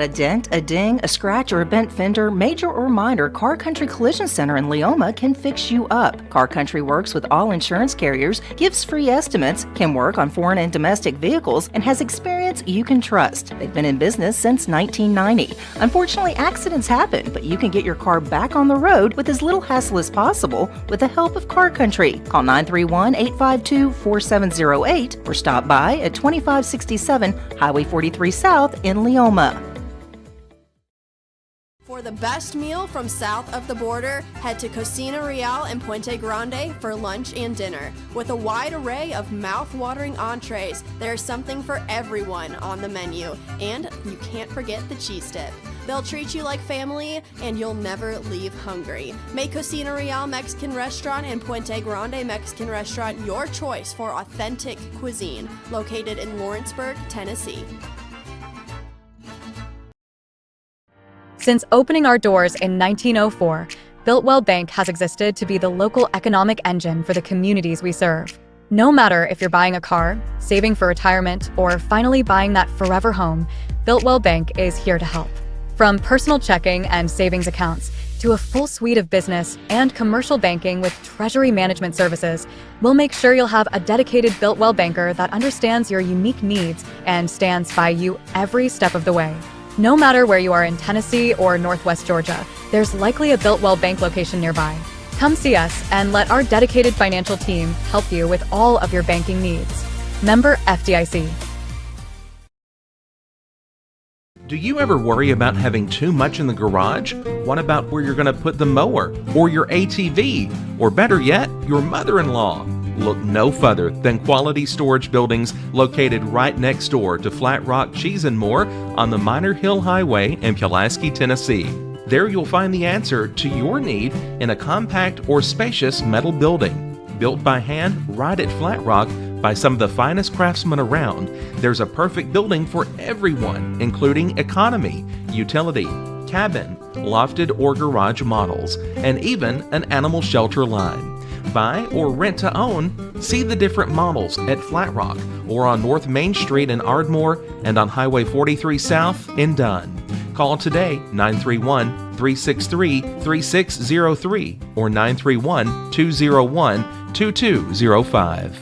Got a dent, a ding, a scratch, or a bent fender? Major or minor, Car Country Collision Center in Leoma can fix you up. Car Country works with all insurance carriers, gives free estimates, can work on foreign and domestic vehicles, and has experience you can trust. They've been in business since 1990. Unfortunately, accidents happen, but you can get your car back on the road with as little hassle as possible with the help of Car Country. Call 931-852-4708 or stop by at 2567 Highway 43 South in Leoma. For the best meal from south of the border, head to Cocina Real in Puente Grande for lunch and dinner. With a wide array of mouth-watering entrees, there's something for everyone on the menu. And you can't forget the cheese dip. They'll treat you like family, and you'll never leave hungry. Make Cocina Real Mexican Restaurant and Puente Grande Mexican Restaurant your choice for authentic cuisine, located in Lawrenceburg, Tennessee. Since opening our doors in 1904, Builtwell Bank has existed to be the local economic engine for the communities we serve. No matter if you're buying a car, saving for retirement, or finally buying that forever home, Builtwell Bank is here to help. From personal checking and savings accounts to a full suite of business and commercial banking with treasury management services, we'll make sure you'll have a dedicated Builtwell banker that understands your unique needs and stands by you every step of the way. No matter where you are in Tennessee or Northwest Georgia, there's likely a Builtwell Bank location nearby. Come see us and let our dedicated financial team help you with all of your banking needs. Member FDIC. Do you ever worry about having too much in the garage? What about where you're going to put the mower, or your ATV, or better yet, your mother-in-law? Look no further than Quality Storage Buildings located right next door to Flat Rock Cheese and More on the Minor Hill Highway in Pulaski, Tennessee. There you'll find the answer to your need in a compact or spacious metal building. Built by hand right at Flat Rock by some of the finest craftsmen around, there's a perfect building for everyone, including economy, utility, cabin, lofted or garage models, and even an animal shelter line. Buy or rent to own, see the different models at Flat Rock or on North Main Street in Ardmore and on Highway 43 South in Dunn. Call today 931-363-3603 or 931-201-2205.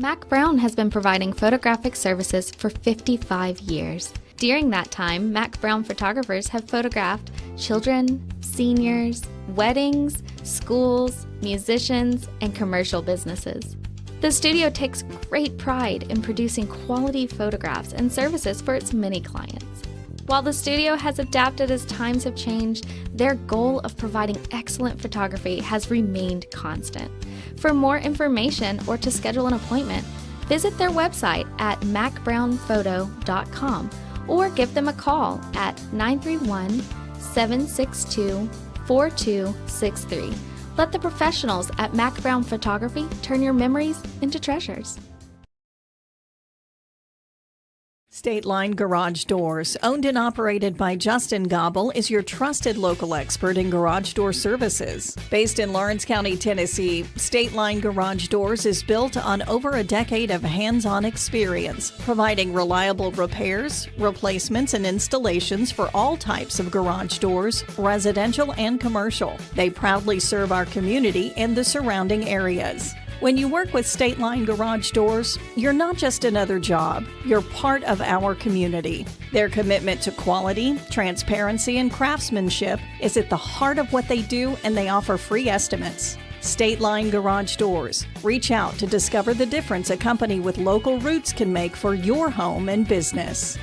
Mac Brown has been providing photographic services for 55 years. During that time, Mac Brown photographers have photographed children, seniors, weddings, schools, musicians, and commercial businesses. The studio takes great pride in producing quality photographs and services for its many clients. While the studio has adapted as times have changed, their goal of providing excellent photography has remained constant. For more information or to schedule an appointment, visit their website at macbrownphoto.com or give them a call at 931-762-4263. Let the professionals at Mac Brown Photography turn your memories into treasures. State Line Garage Doors, owned and operated by Justin Gobble, is your trusted local expert in garage door services. Based in Lawrence County, Tennessee, State Line Garage Doors is built on over a decade of hands-on experience, providing reliable repairs, replacements, and installations for all types of garage doors, residential and commercial. They proudly serve our community and the surrounding areas. When you work with State Line Garage Doors, you're not just another job, you're part of our community. Their commitment to quality, transparency, and craftsmanship is at the heart of what they do, and they offer free estimates. State Line Garage Doors. Reach out to discover the difference a company with local roots can make for your home and business.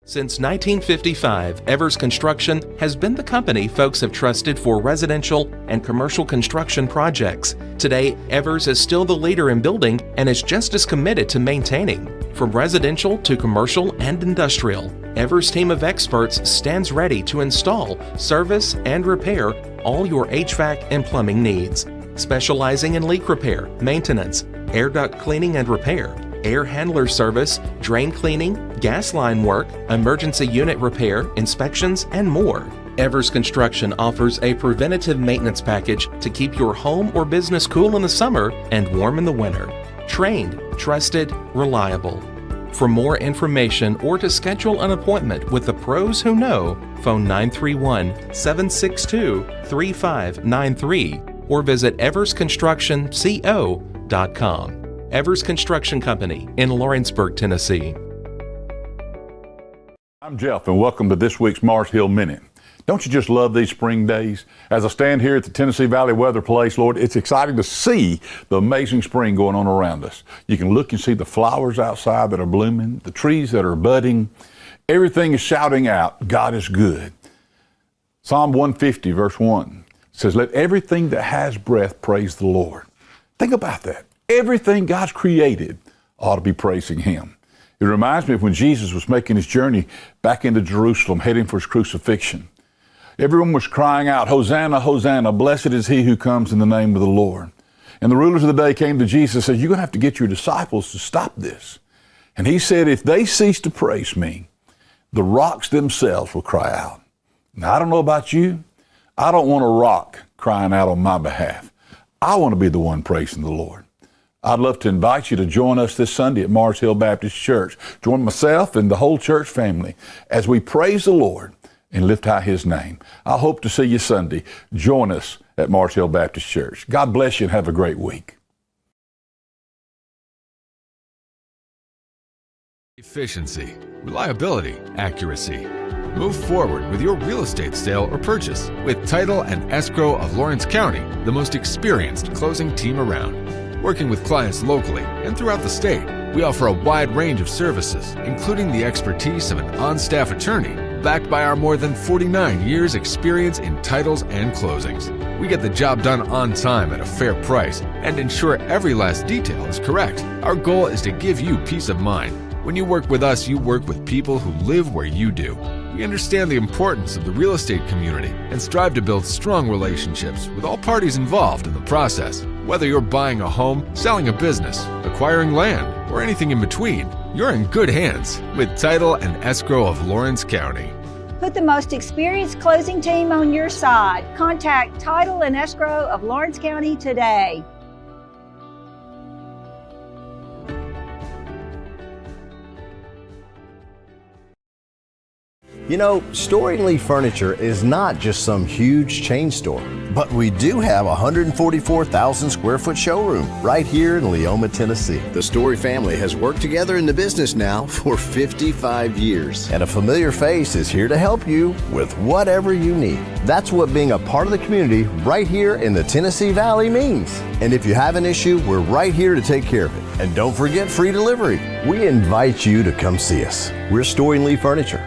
Since 1955, Evers Construction has been the company folks have trusted for residential and commercial construction projects. Today, Evers is still the leader in building and is just as committed to maintaining. From residential to commercial and industrial, Evers' team of experts stands ready to install, service, and repair all your HVAC and plumbing needs. Specializing in leak repair, maintenance, air duct cleaning and repair, air handler service, drain cleaning, gas line work, emergency unit repair, inspections, and more. Evers Construction offers a preventative maintenance package to keep your home or business cool in the summer and warm in the winter. Trained, trusted, reliable. For more information or to schedule an appointment with the pros who know, phone 931-762-3593 or visit eversconstructionco.com. Evers Construction Company in Lawrenceburg, Tennessee. I'm Jeff, and welcome to this week's Mars Hill Minute. Don't you just love these spring days? As I stand here at the Tennessee Valley Weather Place, Lord, it's exciting to see the amazing spring going on around us. You can look and see the flowers outside that are blooming, the trees that are budding. Everything is shouting out, God is good. Psalm 150, verse 1 says, let everything that has breath praise the Lord. Think about that. Everything God's created ought to be praising Him. It reminds me of when Jesus was making his journey back into Jerusalem, heading for his crucifixion. Everyone was crying out, Hosanna, Hosanna, blessed is he who comes in the name of the Lord. And the rulers of the day came to Jesus and said, you're going to have to get your disciples to stop this. And he said, if they cease to praise me, the rocks themselves will cry out. Now, I don't know about you. I don't want a rock crying out on my behalf. I want to be the one praising the Lord. I'd love to invite you to join us this Sunday at Mars Hill Baptist Church. Join myself and the whole church family as we praise the Lord and lift high his name. I hope to see you Sunday. Join us at Mars Hill Baptist Church. God bless you and have a great week. Efficiency, reliability, accuracy. Move forward with your real estate sale or purchase with Title and Escrow of Lawrence County, the most experienced closing team around. Working with clients locally and throughout the state, we offer a wide range of services, including the expertise of an on-staff attorney, backed by our more than 49 years experience in titles and closings. We get the job done on time at a fair price and ensure every last detail is correct. Our goal is to give you peace of mind. When you work with us, you work with people who live where you do. We understand the importance of the real estate community and strive to build strong relationships with all parties involved in the process. Whether you're buying a home, selling a business, acquiring land, or anything in between, you're in good hands with Title and Escrow of Lawrence County. Put the most experienced closing team on your side. Contact Title and Escrow of Lawrence County today. You know, Storing Lee Furniture is not just some huge chain store, but we do have a 144,000 square foot showroom right here in Leoma, Tennessee. The Story family has worked together in the business now for 55 years. And a familiar face is here to help you with whatever you need. That's what being a part of the community right here in the Tennessee Valley means. And if you have an issue, we're right here to take care of it. And don't forget free delivery. We invite you to come see us. We're Storing Lee Furniture.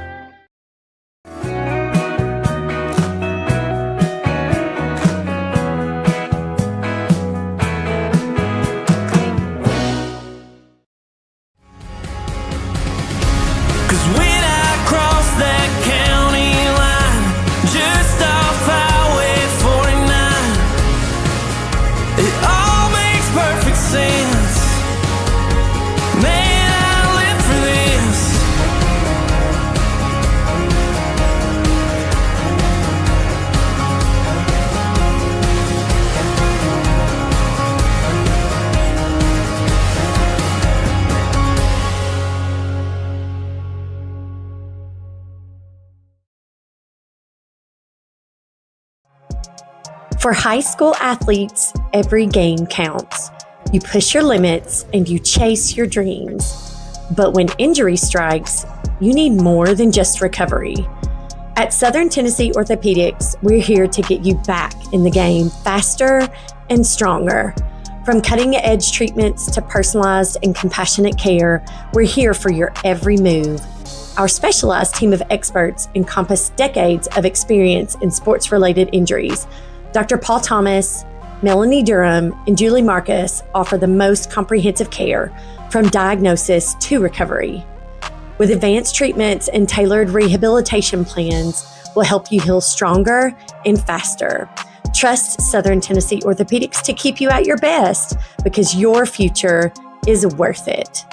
For high school athletes, every game counts. You push your limits and you chase your dreams. But when injury strikes, you need more than just recovery. At Southern Tennessee Orthopedics, we're here to get you back in the game faster and stronger. From cutting-edge treatments to personalized and compassionate care, we're here for your every move. Our specialized team of experts encompass decades of experience in sports-related injuries. Dr. Paul Thomas, Melanie Durham, and Julie Marcus offer the most comprehensive care from diagnosis to recovery. With advanced treatments and tailored rehabilitation plans, we'll help you heal stronger and faster. Trust Southern Tennessee Orthopedics to keep you at your best because your future is worth it.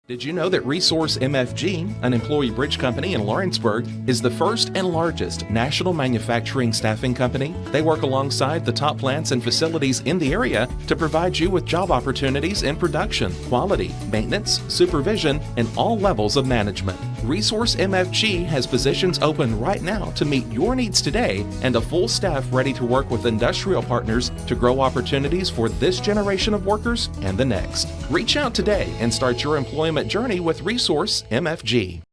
Did you know that Resource MFG, an employee bridge company in Lawrenceburg, is the first and largest national manufacturing staffing company? They work alongside the top plants and facilities in the area to provide you with job opportunities in production, quality, maintenance, supervision, and all levels of management. Resource MFG has positions open right now to meet your needs today and a full staff ready to work with industrial partners to grow opportunities for this generation of workers and the next. Reach out today and start your employment journey with Resource MFG.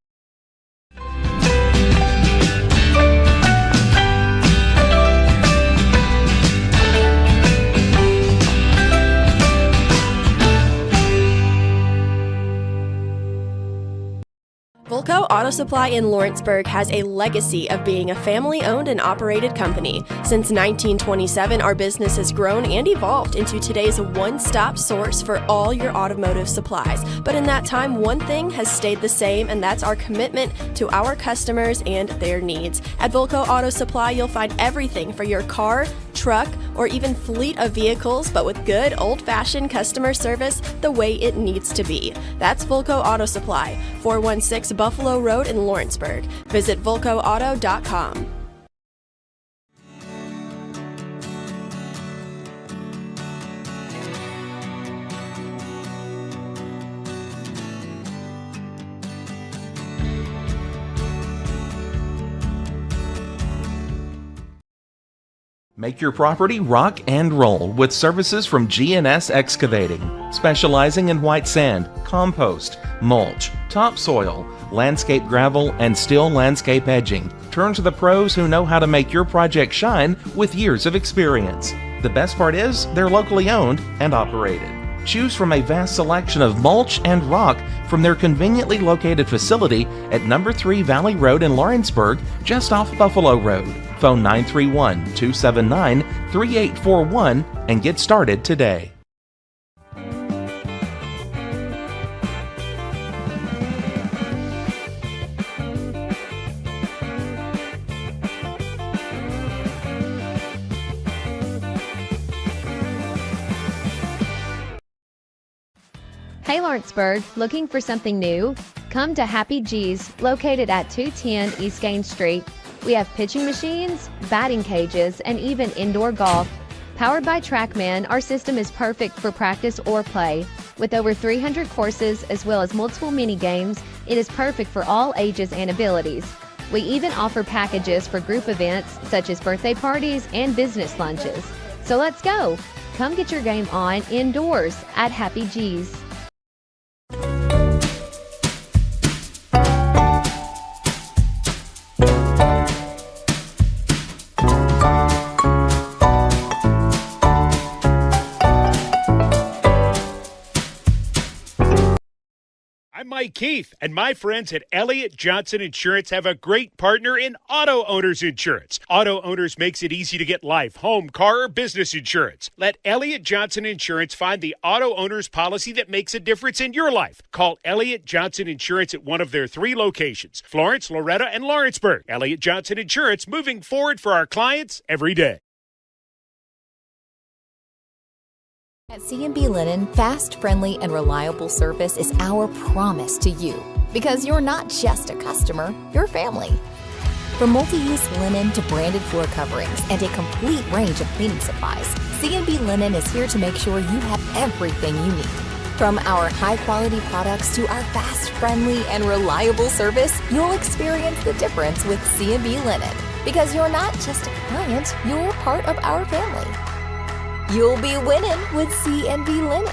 Volco Auto Supply in Lawrenceburg has a legacy of being a family-owned and operated company. Since 1927, our business has grown and evolved into today's one-stop source for all your automotive supplies. But in that time, one thing has stayed the same, and that's our commitment to our customers and their needs. At Volco Auto Supply, you'll find everything for your car, truck, or even fleet of vehicles, but with good old-fashioned customer service the way it needs to be. That's Volco Auto Supply, 416 Buffalo Road in Lawrenceburg. Visit volcoauto.com. Make your property rock and roll with services from G&S Excavating, specializing in white sand, compost, mulch, topsoil, landscape gravel, and steel landscape edging. Turn to the pros who know how to make your project shine with years of experience. The best part is they're locally owned and operated. Choose from a vast selection of mulch and rock from their conveniently located facility at number 3 Valley Road in Lawrenceburg, just off Buffalo Road. Phone 931-279-3841 and get started today. Hey Lawrenceburg, looking for something new? Come to Happy G's, located at 210 East Gain Street. We have pitching machines, batting cages, and even indoor golf. Powered by TrackMan, our system is perfect for practice or play. With over 300 courses as well as multiple mini games, it is perfect for all ages and abilities. We even offer packages for group events such as birthday parties and business lunches. So let's go! Come get your game on indoors at Happy G's. I'm Mike Keith, and my friends at Elliott Johnson Insurance have a great partner in Auto Owners Insurance. Auto Owners makes it easy to get life, home, car, or business insurance. Let Elliott Johnson Insurance find the Auto Owners policy that makes a difference in your life. Call Elliott Johnson Insurance at one of their 3 locations, Florence, Loretto, and Lawrenceburg. Elliott Johnson Insurance, moving forward for our clients every day. At C&B Linen, fast, friendly, and reliable service is our promise to you. Because you're not just a customer, you're family. From multi-use linen to branded floor coverings and a complete range of cleaning supplies, C&B Linen is here to make sure you have everything you need. From our high-quality products to our fast, friendly, and reliable service, you'll experience the difference with C&B Linen. Because you're not just a client, you're part of our family. You'll be winning with C&B Linen.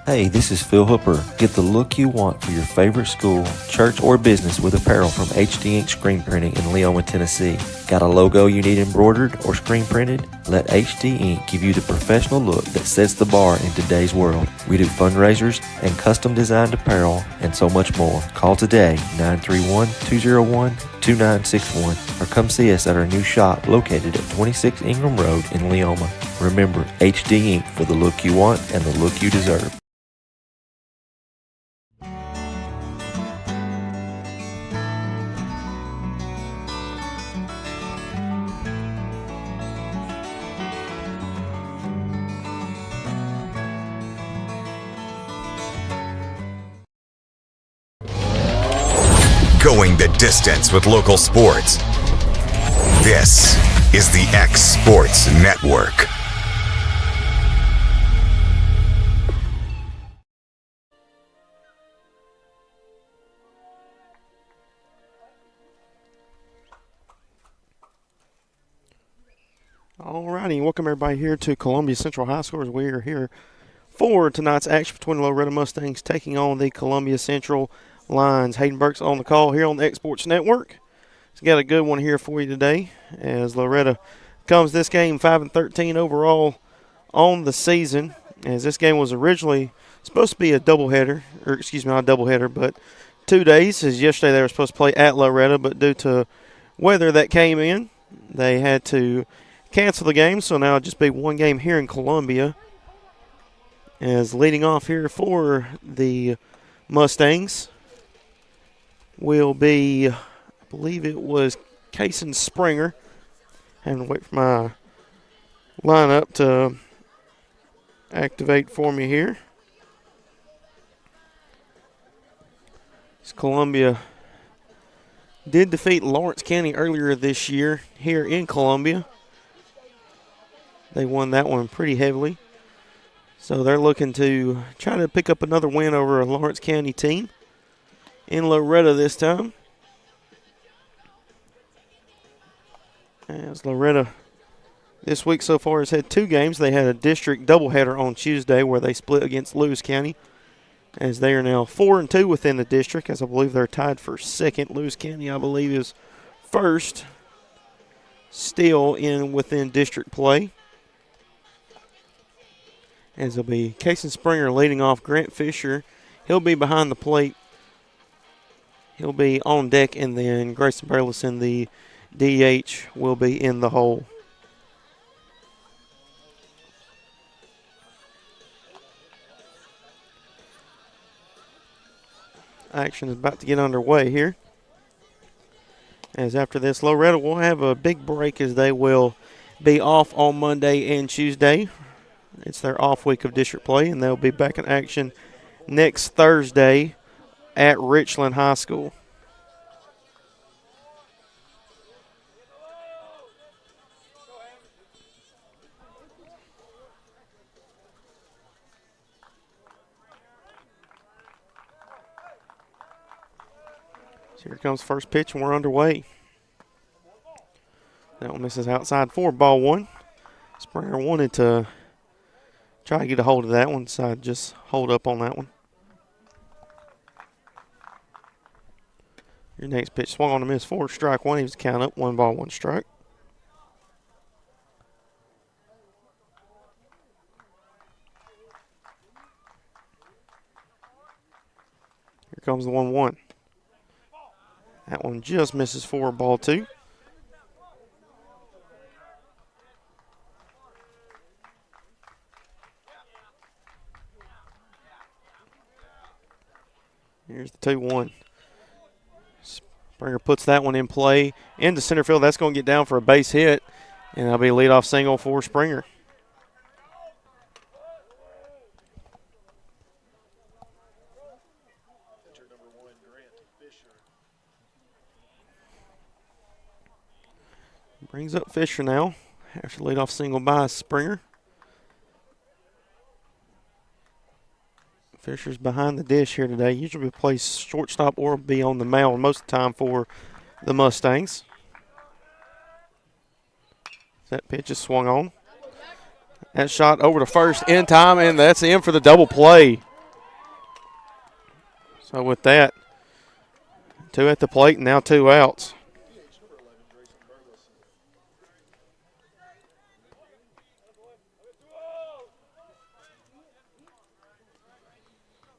Hey, this is Phil Hooper. Get the look you want for your favorite school, church, or business with apparel from HD Ink Screen Printing in Leoma, Tennessee. Got a logo you need embroidered or screen printed? Let HD Ink give you the professional look that sets the bar in today's world. We do fundraisers and custom designed apparel and so much more. Call today, 931-201-2961, or come see us at our new shop located at 26 Ingram Road in Leoma. Remember, HD Ink for the look you want and the look you deserve. going the distance with local sports. This is the X Sports Network. Alrighty, welcome everybody here to Columbia Central High School as we are here for tonight's action between the Loretto Mustangs taking on the Columbia Central Lions. Hayden Burke's on the call here on the X Sports Network. He's got a good one here for you today as Loretto comes this game 5-13 overall on the season, as this game was originally supposed to be a doubleheader, or excuse me, not a doubleheader, but 2 days, as yesterday they were supposed to play at Loretto, but due to weather that came in, they had to cancel the game, so now it'll just be one game here in Columbia. As leading off here for the Mustangs will be, I believe it was Kason Springer. Having to wait for my lineup to activate for me here. As Columbia did defeat Lawrence County earlier this year here in Columbia. They won that one pretty heavily. So they're looking to try to pick up another win over a Lawrence County team in Loretto this time. As Loretto this week so far has had 2 games. They had a district doubleheader on Tuesday where they split against Lewis County, as they are now 4-2 within the district, as I believe they're tied for second. Lewis County, I believe, is first, still within district play. As it'll be Kason Springer leading off. Grant Fisher, he'll be behind the plate. He'll be on deck, and then Grayson Burleson, the DH, will be in the hole. Action is about to get underway here. As after this, Loretto will have a big break as they will be off on Monday and Tuesday. It's their off week of district play, and they'll be back in action next Thursday at Richland High School. So here comes first pitch, and we're underway. That one misses outside for ball 1. Springer wanted to try to get a hold of that one, so I just hold up on that one. Your next pitch swung on a miss for strike 1. He was count up, 1 ball, 1 strike. Here comes the 1-1. That one just misses for ball 2. Here's the 2-1. Springer puts that one in play into center field. That's going to get down for a base hit, and that'll be a leadoff single for Springer. Brings up Fisher now after leadoff single by Springer. Fisher's behind the dish here today. Usually plays shortstop or be on the mound most of the time for the Mustangs. That pitch is swung on. That shot over to first in time, and that's in for the double play. So with that, 2 at the plate and now 2 outs.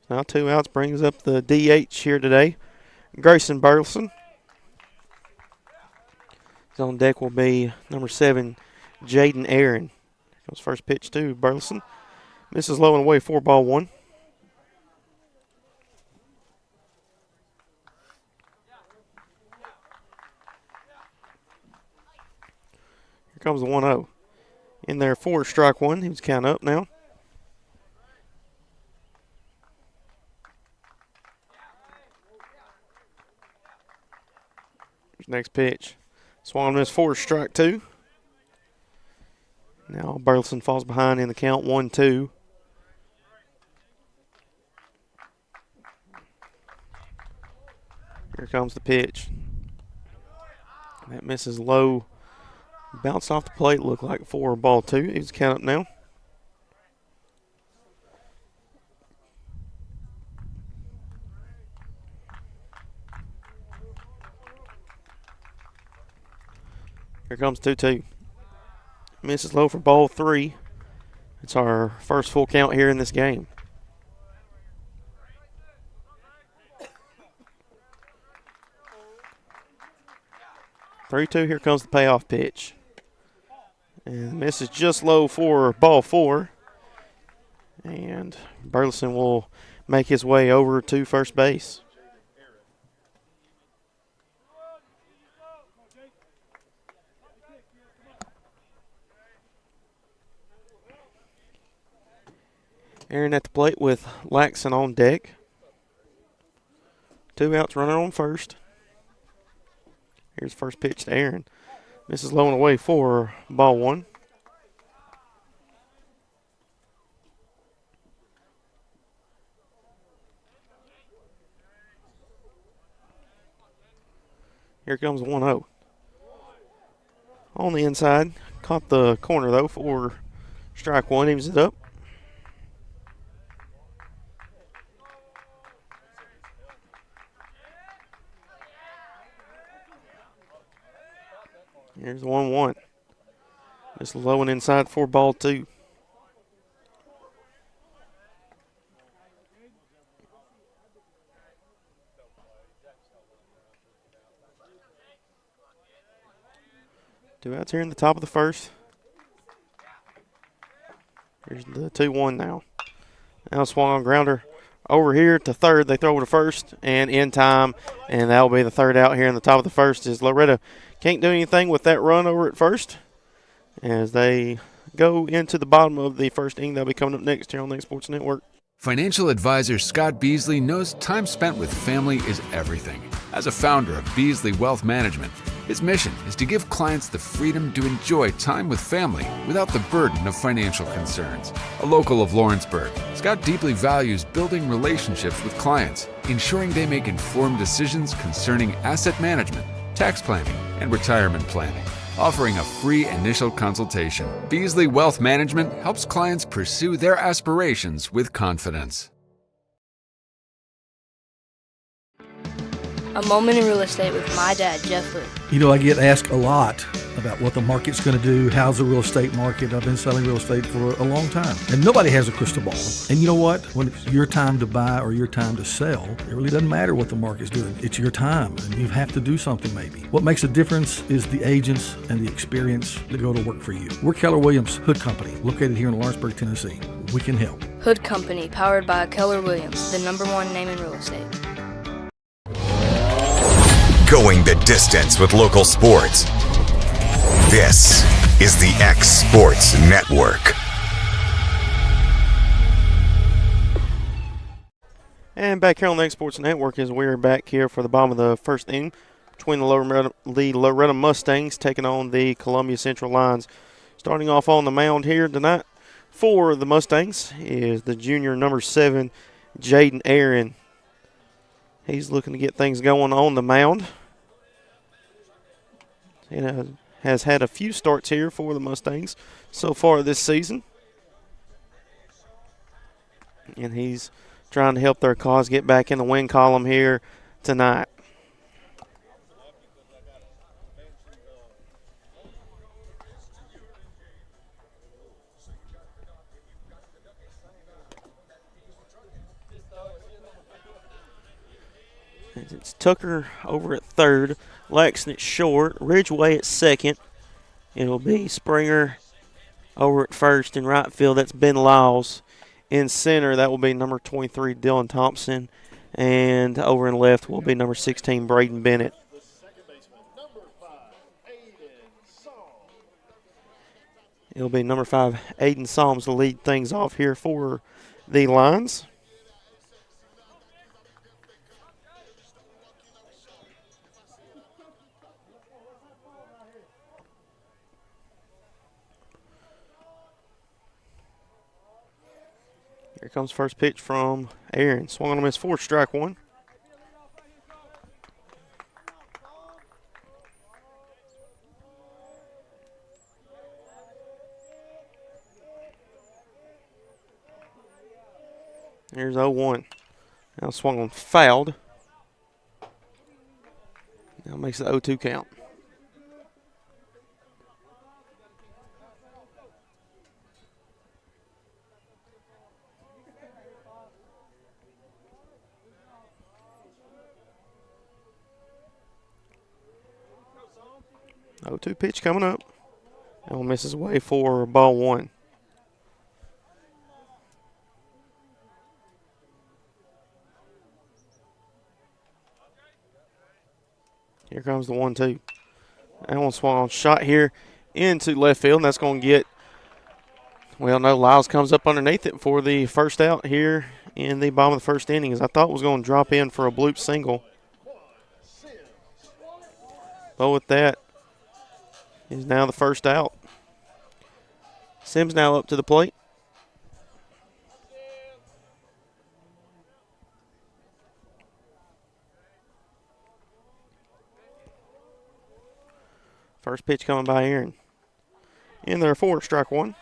Now 2 outs brings up the DH here today, Grayson Burleson. His on deck will be number 7, Jaden Aaron. Here comes first pitch to Burleson. Misses low and away, 4 ball 1. Here comes the 1-0. In there for strike 1. He was counting up now. Next pitch. Swung and missed for strike 2. Now Burleson falls behind in the count 1-2. Here comes the pitch. That misses low. Bounced off the plate. Looked like 4 ball 2. He's count up now. Here comes 2-2. Misses low for ball 3. It's our first full count here in this game. Here comes the payoff pitch. And the miss is just low for ball 4. And Burleson will make his way over to first base. Aaron at the plate with Laxon on deck. 2 outs, runner on first. Here's the first pitch to Aaron. Misses low and away for ball 1. Here comes 1-0. On the inside. Caught the corner, though, for strike 1. Evens it up. Here's 1-1. Just low and inside for ball 2. Two outs here in the top of the first. Here's the 2-1 now. Now swung on grounder over here to third. They throw it to first and in time, and that will be the third out here in the top of the first as Loretto can't do anything with that run over at first. As they go into the bottom of the first inning, they'll be coming up next here on the Sports Network. Financial advisor Scott Beasley knows time spent with family is everything. As a founder of Beasley Wealth Management, his mission is to give clients the freedom to enjoy time with family without the burden of financial concerns. A local of Lawrenceburg, Scott deeply values building relationships with clients, ensuring they make informed decisions concerning asset management, tax planning, and retirement planning. Offering a free initial consultation, Beasley Wealth Management helps clients pursue their aspirations with confidence. A moment in real estate with my dad, Jeff Lee. You know, I get asked a lot about what the market's going to do. How's the real estate market? I've been selling real estate for a long time. And nobody has a crystal ball. And you know what? When it's your time to buy or your time to sell, it really doesn't matter what the market's doing. It's your time, and you have to do something maybe. What makes a difference is the agents and the experience that go to work for you. We're Keller Williams Hood Company, located here in Lawrenceburg, Tennessee. We can help. Hood Company, powered by Keller Williams, the #1 name in real estate. Going the distance with local sports. This is the X Sports Network. And back here on the X Sports Network as we're back here for the bottom of the first inning between the Loretto Mustangs taking on the Columbia Central Lions. Starting off on the mound here tonight for the Mustangs is the junior number 7, Jaden Aaron. He's looking to get things going on the mound. Has had a few starts here for the Mustangs so far this season. And he's trying to help their cause get back in the win column here tonight. It's Tucker over at third, Laxon at short, Ridgeway at second. It'll be Springer over at first. In right field, that's Ben Lyles. In center, that will be number 23, Dylan Thompson. And over in left will be number 16, Braden Bennett. It'll be number 5, Aiden Psalms, to lead things off here for the Lions. Here comes first pitch from Aaron. Swung on a miss, 4, strike 1. Here's 0-1. Now swung on, fouled. Now makes the 0-2 count. Oh, 0-2 pitch coming up. That one misses away for ball 1. Here comes the 1-2. That one swung on, shot here into left field, and that's going to get, well, no, Lyles comes up underneath it for the first out here in the bottom of the first inning, as I thought was going to drop in for a bloop single. But with that, is now the first out. Sims now up to the plate. First pitch coming by Aaron. In there, 4, strike 1.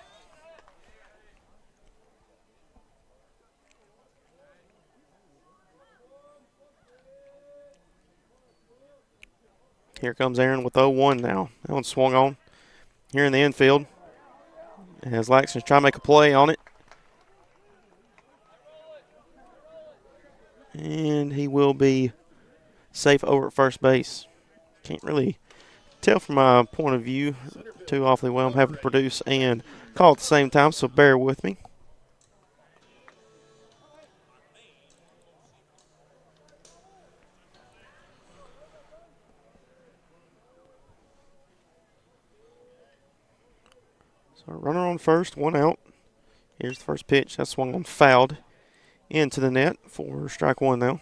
Here comes Aaron with 0-1 now. That one swung on here in the infield. As Laxton's trying to make a play on it. And he will be safe over at first base. Can't really tell from my point of view too awfully well. I'm having to produce and call at the same time, so bear with me. So runner on first, 1 out. Here's the first pitch. That swung on, fouled into the net for strike 1 now.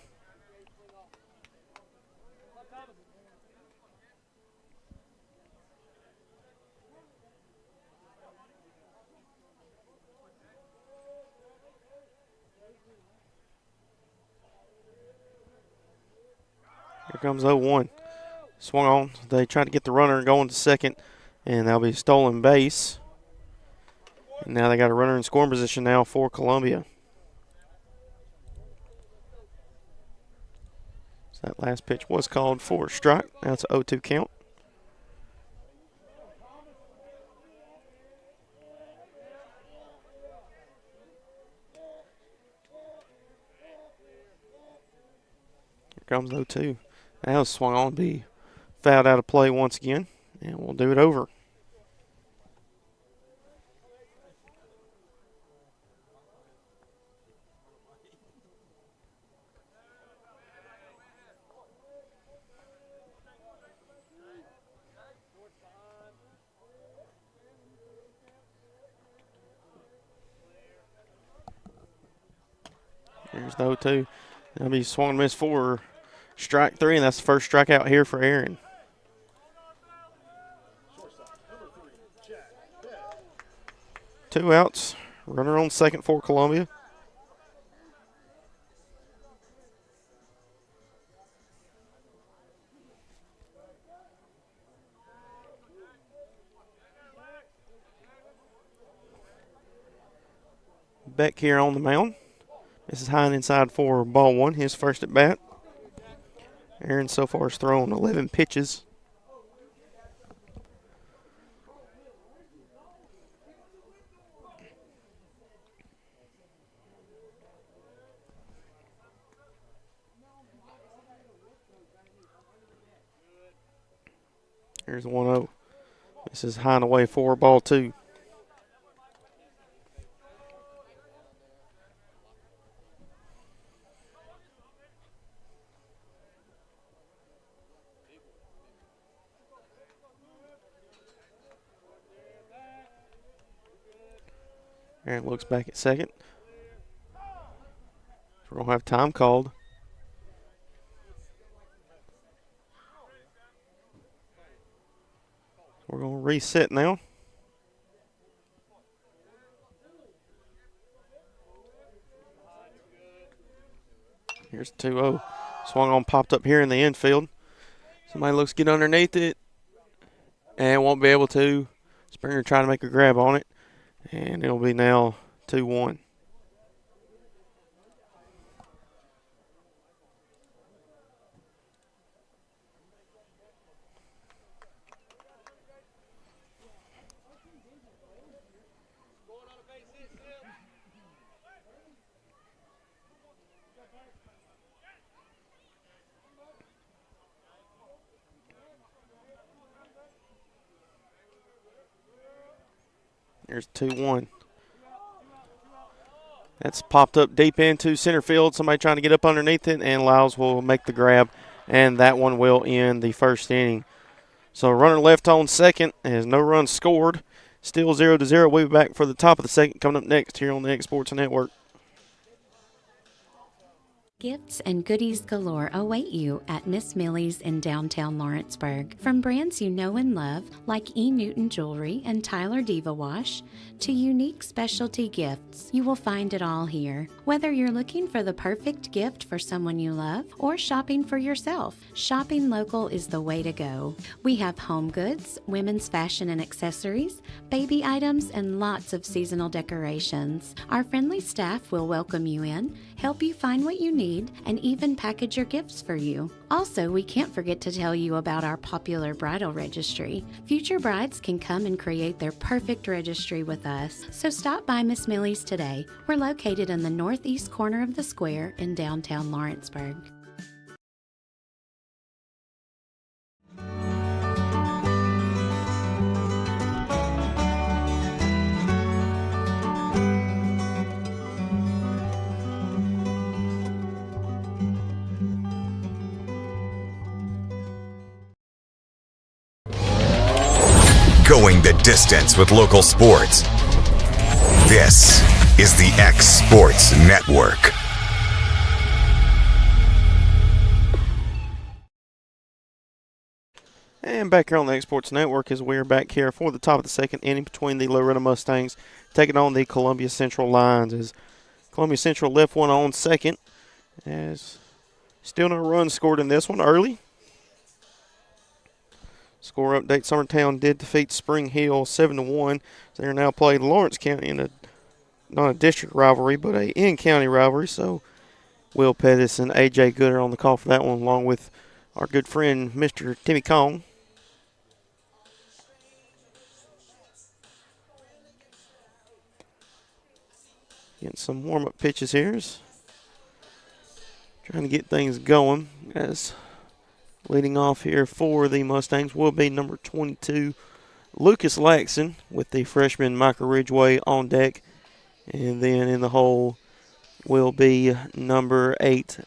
Here comes 0-1. Swung on. They tried to get the runner going to second, and that'll be stolen base. And now they got a runner in scoring position now for Columbia. So that last pitch was called for a strike. Now it's an 0-2 count. Here comes 0-2. Now it's swung on, be fouled out of play once again, and we'll do it over. Here's the 0-2. That'll be swung and missed for strike 3, and that's the first strikeout here for Aaron. Two outs. Runner on second for Columbia. Beck here on the mound. This is high and inside for ball 1, his first at bat. Aaron so far has thrown 11 pitches. Here's 1-0. This is high and away for ball 2. Aaron looks back at second. We're going to have time called. We're going to reset now. Here's 2-0. Swung on, popped up here in the infield. Somebody looks to get underneath it and won't be able to. Springer trying to make a grab on it, and it'll be now 2-1. There's 2-1. That's popped up deep into center field. Somebody trying to get up underneath it, and Lyles will make the grab, and that one will end the first inning. So runner left on second, has no runs scored. Still 0-0. We'll be back for the top of the second coming up next here on the X Sports Network. Gifts and goodies galore await you at Miss Millie's in downtown Lawrenceburg. From brands you know and love, like E. Newton Jewelry and Tyler Diva Wash, to unique specialty gifts, you will find it all here. Whether you're looking for the perfect gift for someone you love or shopping for yourself, shopping local is the way to go. We have home goods, women's fashion and accessories, baby items, and lots of seasonal decorations. Our friendly staff will welcome you in, help you find what you need, and even package your gifts for you. Also, we can't forget to tell you about our popular bridal registry. Future brides can come and create their perfect registry with us. So stop by Miss Millie's today. We're located in the northeast corner of the square in downtown Lawrenceburg. Going the distance with local sports. This is the X Sports Network. And back here on the X Sports Network as we're back here for the top of the second inning between the Loretto Mustangs taking on the Columbia Central Lions. As Columbia Central left one on second, as still no runs scored in this one early. Score update, Summertown did defeat Spring Hill 7-1. So they're now playing Lawrence County in not a district rivalry, but a in-county rivalry. So Will Pettis and A.J. Gooder on the call for that one, along with our good friend Mr. Timmy Kong. Getting some warm-up pitches here. Trying to get things going as leading off here for the Mustangs will be number 22, Lucas Laxon, with the freshman Michael Ridgway on deck. And then in the hole will be number 8,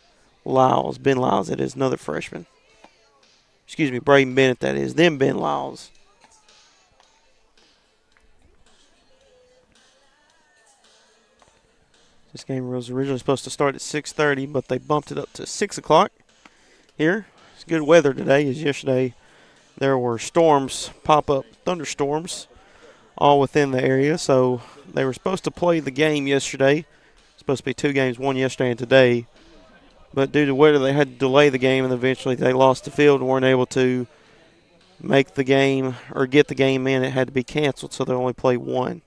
Lyles. Ben Lyles, that is another freshman. Excuse me, Braden Bennett, that is. Then Ben Lyles. This game was originally supposed to start at 6:30, but they bumped it up to 6 o'clock here. It's good weather today, as yesterday there were storms, pop-up thunderstorms, all within the area. So they were supposed to play the game yesterday. Supposed to be 2 games, one yesterday and today. But due to weather, they had to delay the game, and eventually they lost the field and weren't able to make the game or get the game in. It had to be canceled, so they only played one.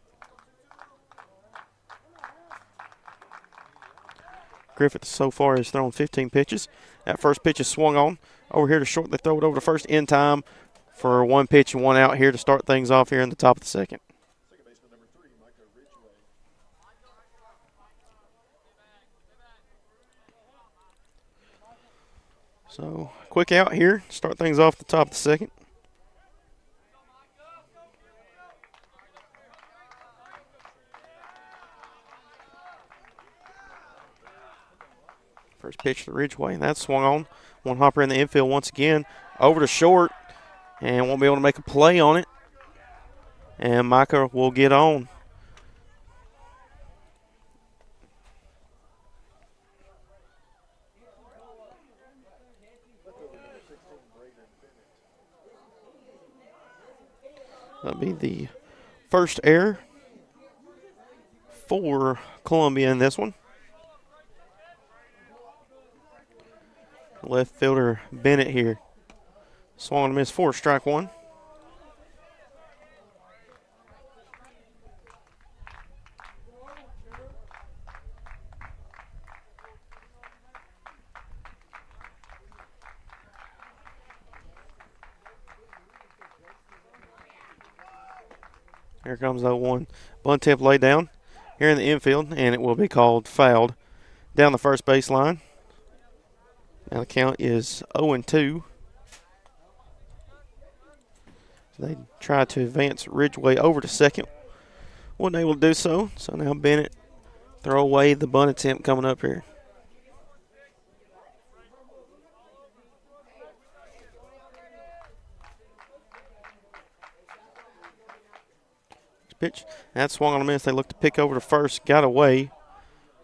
Griffith so far has thrown 15 pitches. That first pitch is swung on. Over here to short, they throw it over to first in time for 1 pitch and 1 out here to start things off here in the top of the second. So, quick out here, start things off at the top of the second. First pitch to Ridgeway, and that's swung on. One hopper in the infield once again. Over to short, and won't be able to make a play on it. And Micah will get on. That'll be the first error for Columbia in this one. Left fielder Bennett here. Swung and missed for strike one. Here comes 0-1. Bunt tip laid down here in the infield, and it will be called fouled down the first baseline. Now the count is 0-2. So they tried to advance Ridgeway over to second. Wasn't able to do so. So now Bennett throw away the bunt attempt coming up here. Pitch. That swung on a miss. They look to pick over to first. Got away.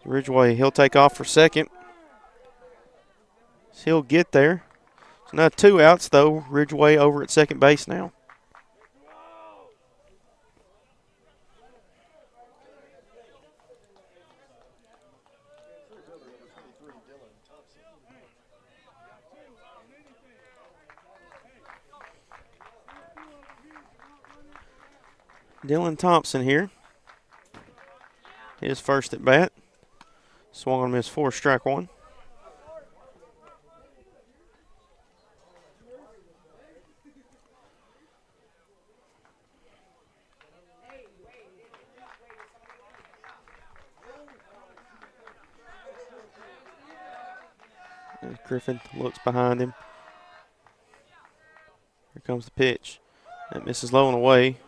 Ridgeway, he'll take off for second. He'll get there. So now 2 outs, though. Ridgeway over at second base now. Dylan Thompson here. His first at bat. Swung on miss for strike one. As Griffin looks behind him. Here comes the pitch. That misses low and away.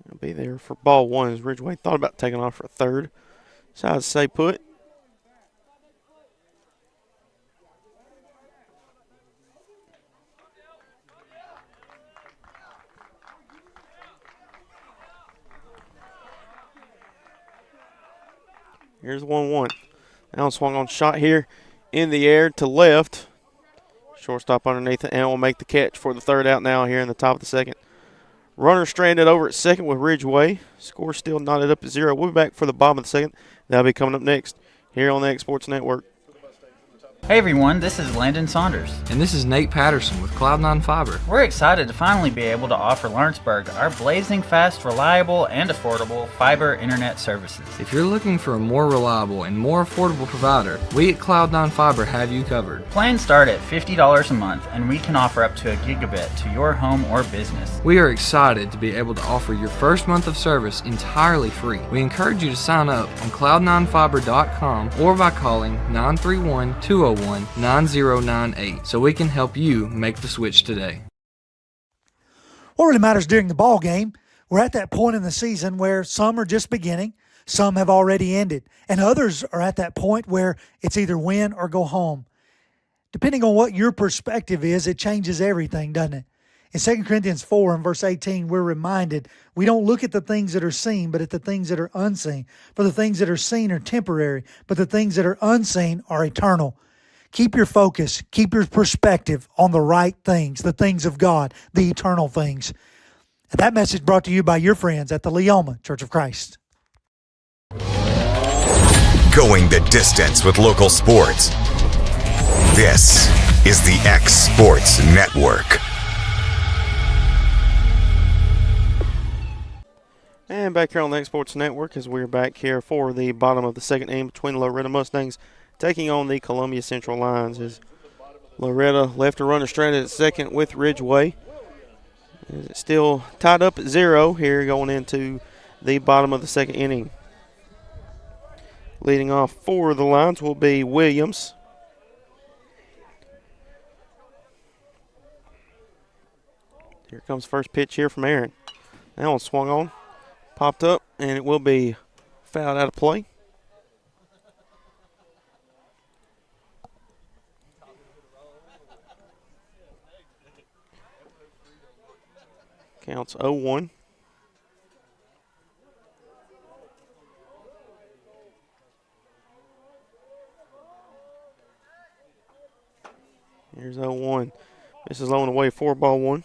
It'll be there for ball one as Ridgeway thought about taking off for third. Decides to stay put. Here's 1-1. Now swung on shot here in the air to left. Shortstop underneath it, and will make the catch for the third out now here in the top of the second. Runner stranded over at second with Ridgeway. Score still knotted up at 0. We'll be back for the bottom of the second. That'll be coming up next here on the X Sports Network. Hey everyone, this is Landon Saunders. And this is Nate Patterson with Cloud9 Fiber. We're excited to finally be able to offer Lawrenceburg our blazing fast, reliable, and affordable fiber internet services. If you're looking for a more reliable and more affordable provider, we at Cloud9 Fiber have you covered. Plans start at $50 a month, and we can offer up to a gigabit to your home or business. We are excited to be able to offer your first month of service entirely free. We encourage you to sign up on cloud9fiber.com or by calling 931-201-9098 so we can help you make the switch today. What really matters during the ball game, we're at that point in the season where some are just beginning, some have already ended, and others are at that point where it's either win or go home. Depending on what your perspective is, it changes everything, doesn't it? In 2 Corinthians 4 and verse 18, we're reminded we don't look at the things that are seen, but at the things that are unseen. For the things that are seen are temporary, but the things that are unseen are eternal. Keep your focus, keep your perspective on the right things, the things of God, the eternal things. And that message brought to you by your friends at the Leoma Church of Christ. Going the distance with local sports. This is the X Sports Network. And back here on the X Sports Network as we're back here for the bottom of the second inning between Loretto Mustangs taking on the Columbia Central Lions. As Loretto left a runner stranded at second with Ridgeway. It's still tied up at 0 here going into the bottom of the second inning. Leading off for the Lions will be Williams. Here comes first pitch here from Aaron. That one swung on, popped up, and it will be fouled out of play. Counts 0-1. Here's 0-1. This is low and away, 4-1.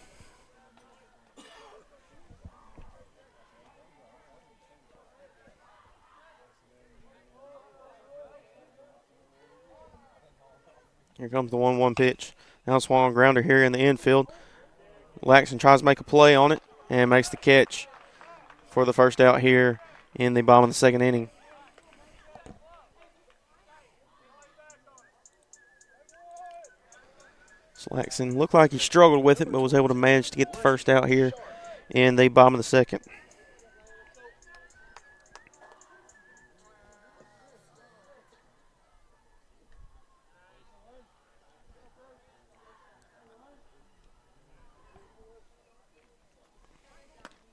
Here comes the 1-1 pitch. Now swung on grounder here in the infield. Laxton tries to make a play on it and makes the catch for the first out here in the bottom of the second inning. Laxton looked like he struggled with it, but was able to manage to get the first out here in the bottom of the second.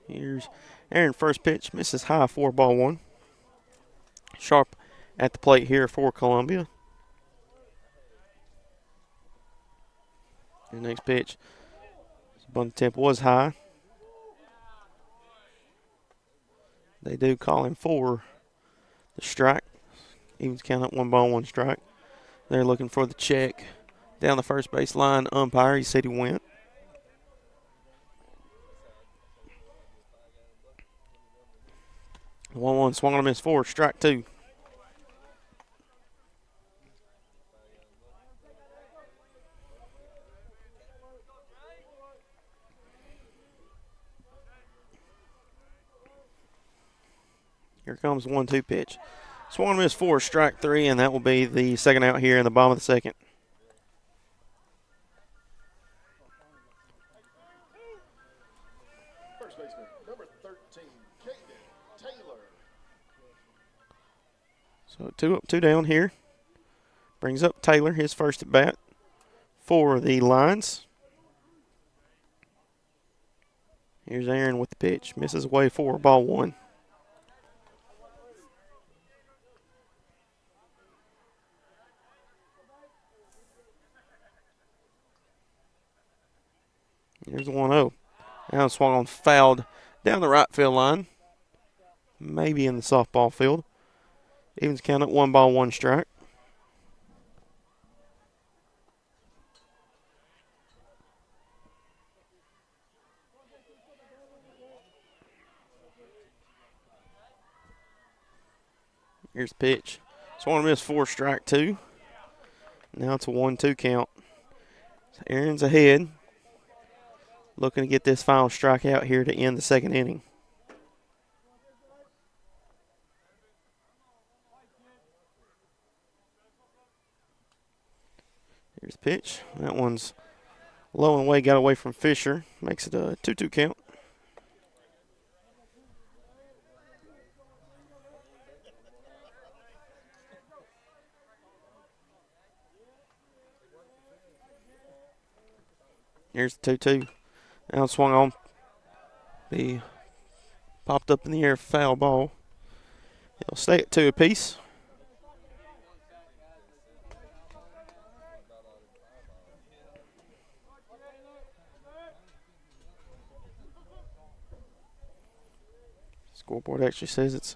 Here's Aaron, first pitch, misses high, 4-1. Sharp at the plate here for Columbia. The next pitch, bunt tempo was high. They do call him for the strike. Evens count up 1-1 strike. They're looking for the check down the first base line. Umpire, he said he went. The 1-1 swung on a miss, 4, strike 2. Here comes the 1-2 pitch. Swung and missed, 4, strike 3, and that will be the second out here in the bottom of the second. First baseman, number 13, Caden Taylor. So 2 up, 2 down here. Brings up Taylor, his first at bat for the Lions. Here's Aaron with the pitch. Misses away, 4-1. Here's the 1-0. Now swung on, fouled down the right field line. Maybe in the softball field. Evens count at 1-1 strike. Here's the pitch. Swung and missed, 4, strike 2. Now it's a 1-2 count. So Aaron's ahead. Looking to get this final strikeout here to end the second inning. Here's the pitch. That one's low and away, got away from Fisher. Makes it a 2-2 count. Here's the 2-2. Now swung on. Be popped up in the air, foul ball. It'll stay at 2 apiece. Scoreboard actually says it's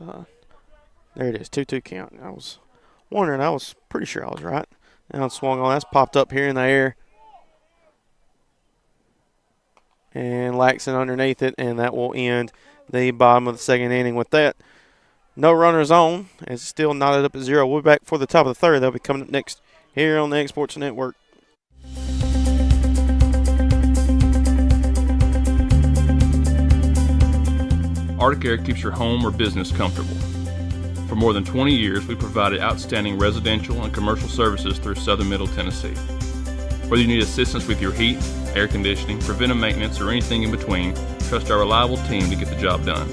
there it is, 2-2 count. I was wondering, I was pretty sure I was right. Now it's swung on. That's popped up here in the air. And Laxton underneath it, and that will end the bottom of the second inning. With that, no runners on. It's still knotted up at 0. We'll be back for the top of the third. They'll be coming up next here on the Exports Network. Arctic Air keeps your home or business comfortable. For more than 20 years, we provided outstanding residential and commercial services through southern Middle Tennessee. Whether you need assistance with your heat, air conditioning, preventive maintenance, or anything in between, trust our reliable team to get the job done.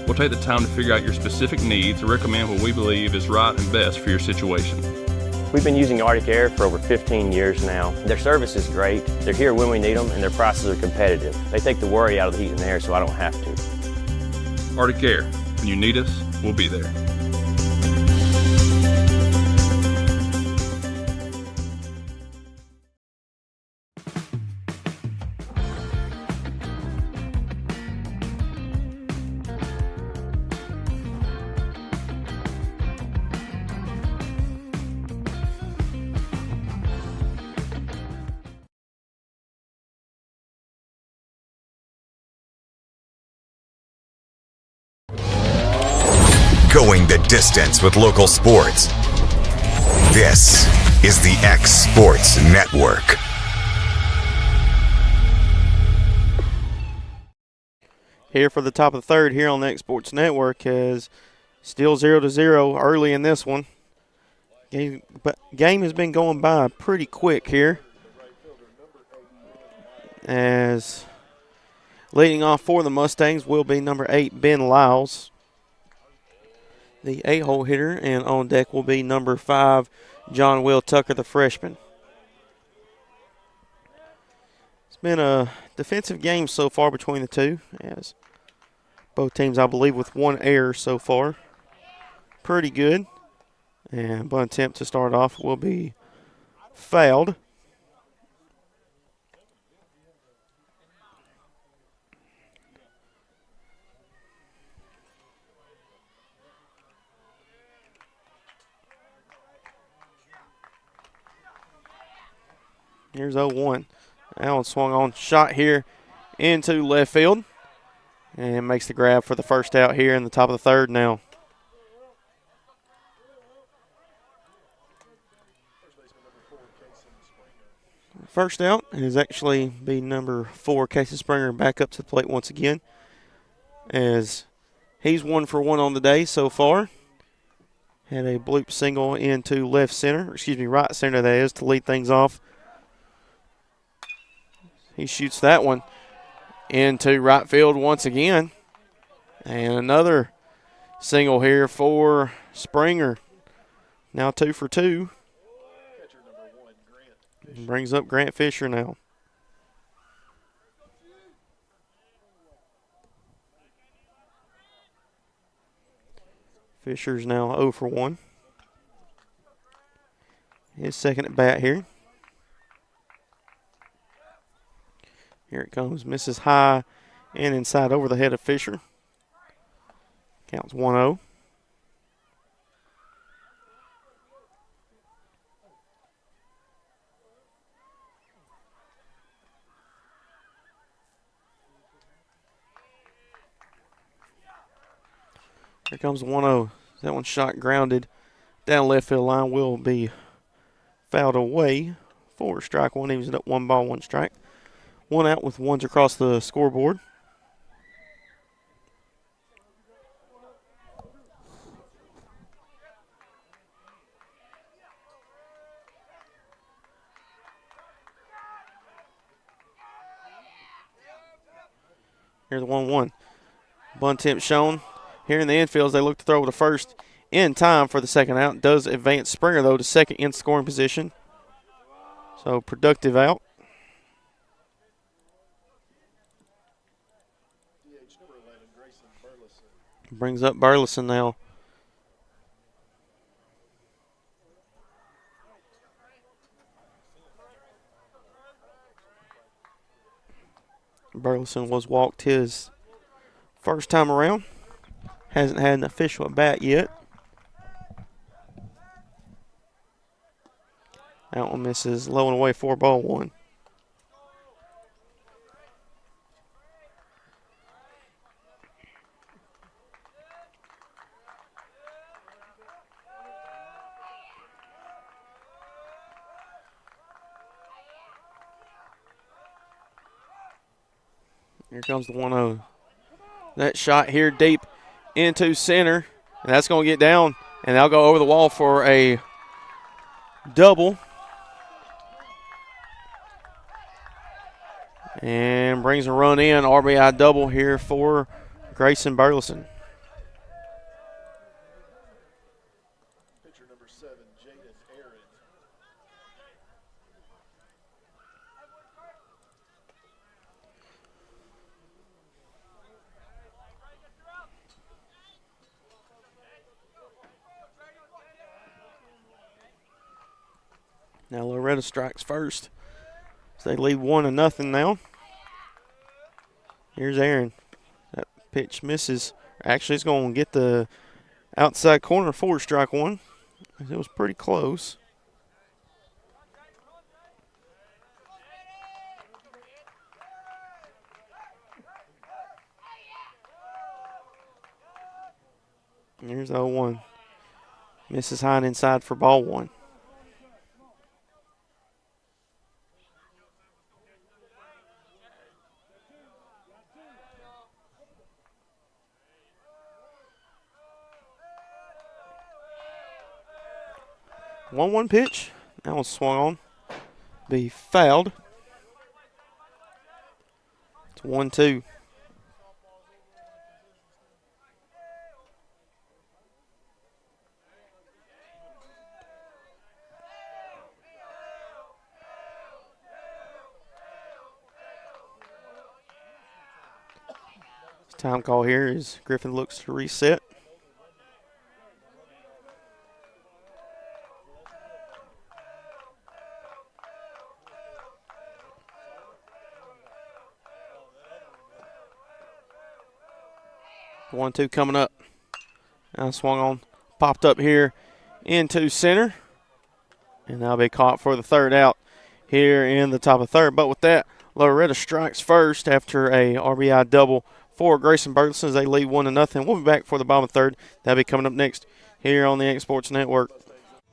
We'll take the time to figure out your specific needs and recommend what we believe is right and best for your situation. We've been using Arctic Air for over 15 years now. Their service is great, they're here when we need them, and their prices are competitive. They take the worry out of the heat and air so I don't have to. Arctic Air, when you need us, we'll be there. Going the distance with local sports. This is the X Sports Network. Here for the top of the third here on the X Sports Network is still 0-0 early in this one. Game has been going by pretty quick here, as leading off for the Mustangs will be number 8, Ben Lyles, the 8-hole hitter, and on deck will be number 5, John Will Tucker, the freshman. It's been a defensive game so far between the two, as both teams, I believe, with one error so far. Pretty good. And bunt attempt to start off will be fouled. Here's 0-1. Allen swung on, shot here into left field, and makes the grab for the first out here in the top of the third now. First out is actually be number 4, Casey Springer, back up to the plate once again, as he's 1 for 1 on the day so far. Had a bloop single into right center, that is, to lead things off. He shoots that one into right field once again. And another single here for Springer. Now 2 for 2. Brings up Grant Fisher now. Fisher's now 0 for 1. His second at bat here. Here it comes. Misses high and inside over the head of Fisher. Counts 1-0. Here comes 1-0. That one shot grounded down left field line, will be fouled away for strike one. He was up 1 ball, 1 strike. 1 out with ones across the scoreboard. Here's the 1-1. Bunt attempt shown. Here in the infield, they look to throw to first in time for the second out. Does advance Springer, though, to second in scoring position. So productive out. Brings up Burleson now. Burleson was walked his first time around. Hasn't had an official at bat yet. That one misses low and away, 4 ball 1. Here comes the 1-0. That shot here deep into center, and that's going to get down, and they'll go over the wall for a double. And brings a run in, RBI double here for Grayson Burleson. Pitcher number 7, Jaden Aaron. Now Loretto strikes first. So they lead 1-0 now. Here's Aaron. That pitch misses. Actually, it's going to get the outside corner for strike 1. It was pretty close. Here's 0-1. Misses high and inside for ball 1. 1-1 pitch. That one swung on. Be fouled. It's 1-2. Time call here is Griffin looks to reset. One, two coming up. Now swung on, popped up here into center. And that'll be caught for the third out here in the top of third. But with that, Loretto strikes first after a RBI double for Grayson Burleson as they lead 1-0. We'll be back for the bottom of third. That'll be coming up next here on the X Sports Network.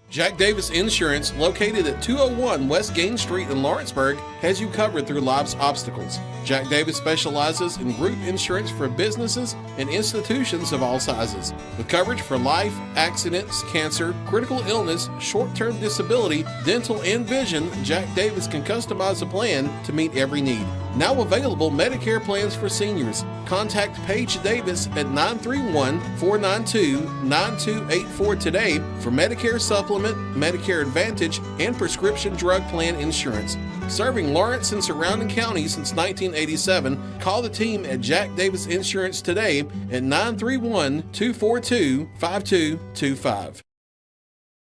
Jack Davis Insurance, located at 201 West Gain Street in Lawrenceburg, has you covered through life's obstacles. Jack Davis specializes in group insurance for businesses and institutions of all sizes. With coverage for life, accidents, cancer, critical illness, short-term disability, dental, and vision, Jack Davis can customize a plan to meet every need. Now available Medicare plans for seniors. Contact Paige Davis at 931-492-9284 today for Medicare Supplement, Medicare Advantage, and prescription drug plan insurance. Serving Lawrence and surrounding counties since 1987, call the team at Jack Davis Insurance today at 931-242-5225.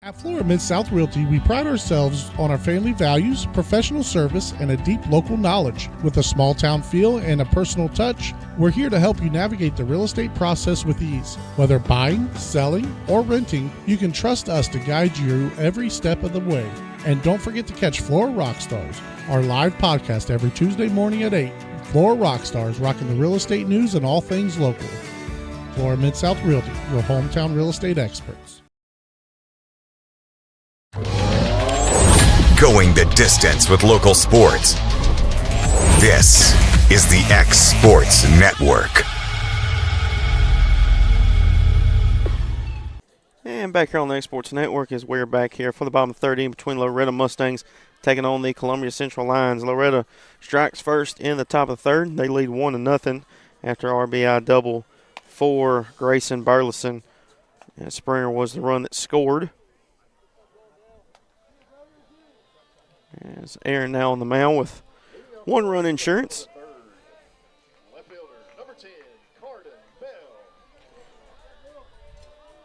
At Florida Mid-South Realty, we pride ourselves on our family values, professional service, and a deep local knowledge. With a small town feel and a personal touch, we're here to help you navigate the real estate process with ease. Whether buying, selling, or renting, you can trust us to guide you every step of the way. And don't forget to catch Florida Rockstars, our live podcast every Tuesday morning at 8. Florida Rockstars, rocking the real estate news and all things local. Florida Mid-South Realty, your hometown real estate experts. Going the distance with local sports. This is the X Sports Network. And back here on the X Sports Network as we're back here for the bottom of the third inning between Loretto Mustangs taking on the Columbia Central Lions. Loretto strikes first in the top of the third. They lead 1-0 after RBI double for Grayson Burleson. And Springer was the run that scored. As Aaron now on the mound with one run insurance.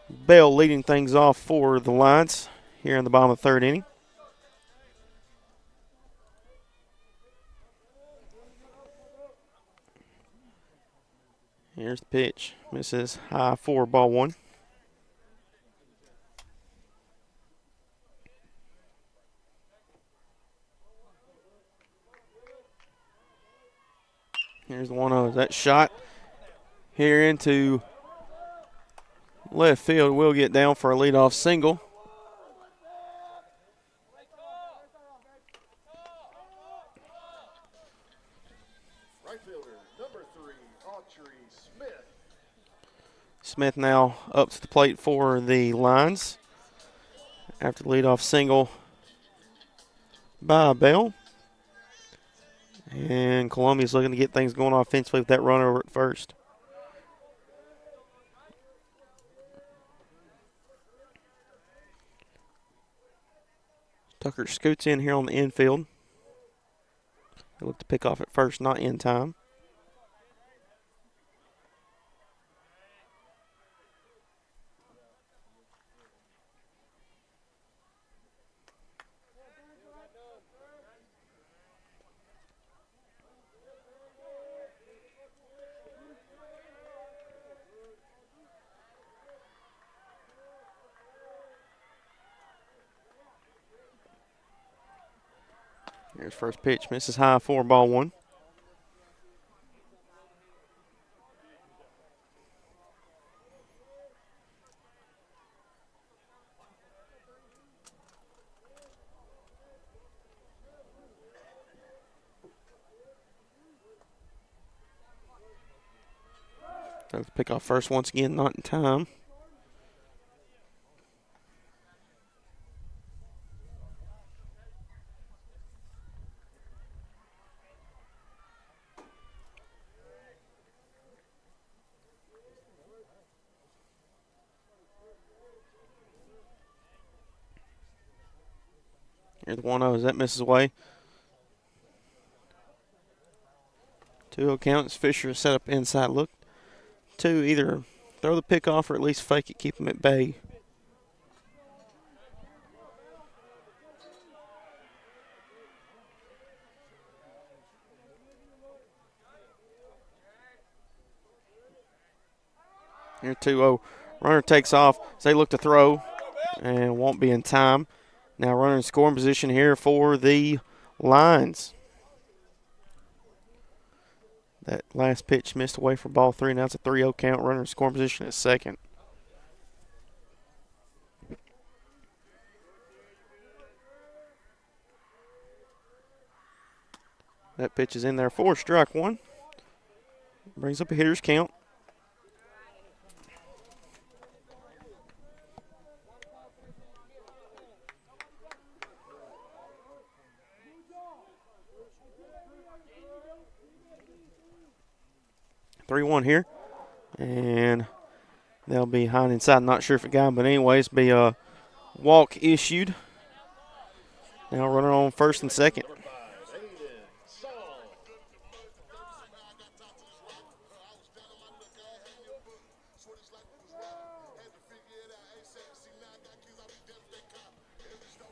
Bell leading things off for the Lions here in the bottom of the third inning. Here's the pitch. Misses high for ball one. Here's the 1-0. That shot here into left field will get down for a leadoff single. Right fielder, number 3, Autry Smith. Smith now up to the plate for the Lions after the leadoff single by Bell. And Columbia's looking to get things going offensively with that run over at first. Tucker scoots in here on the infield. They look to pick off at first, not in time. Here's first pitch, misses high for ball one. Does pick off first once again, not in time. Here's the 1-0 as that misses away. 2-0 count as Fisher is set up inside. Look to either throw the pick off or at least fake it, keep him at bay. Here 2-0. Runner takes off as they look to throw and won't be in time. Now runner in scoring position here for the Lions. That last pitch missed away for ball 3. Now it's a 3-0 count. Runner in scoring position at second. That pitch is in there for strike one. Brings up a hitter's count. Three-one here, and they'll be behind inside. Not sure if it got him, but anyways, be a walk issued. Now runner on first and second.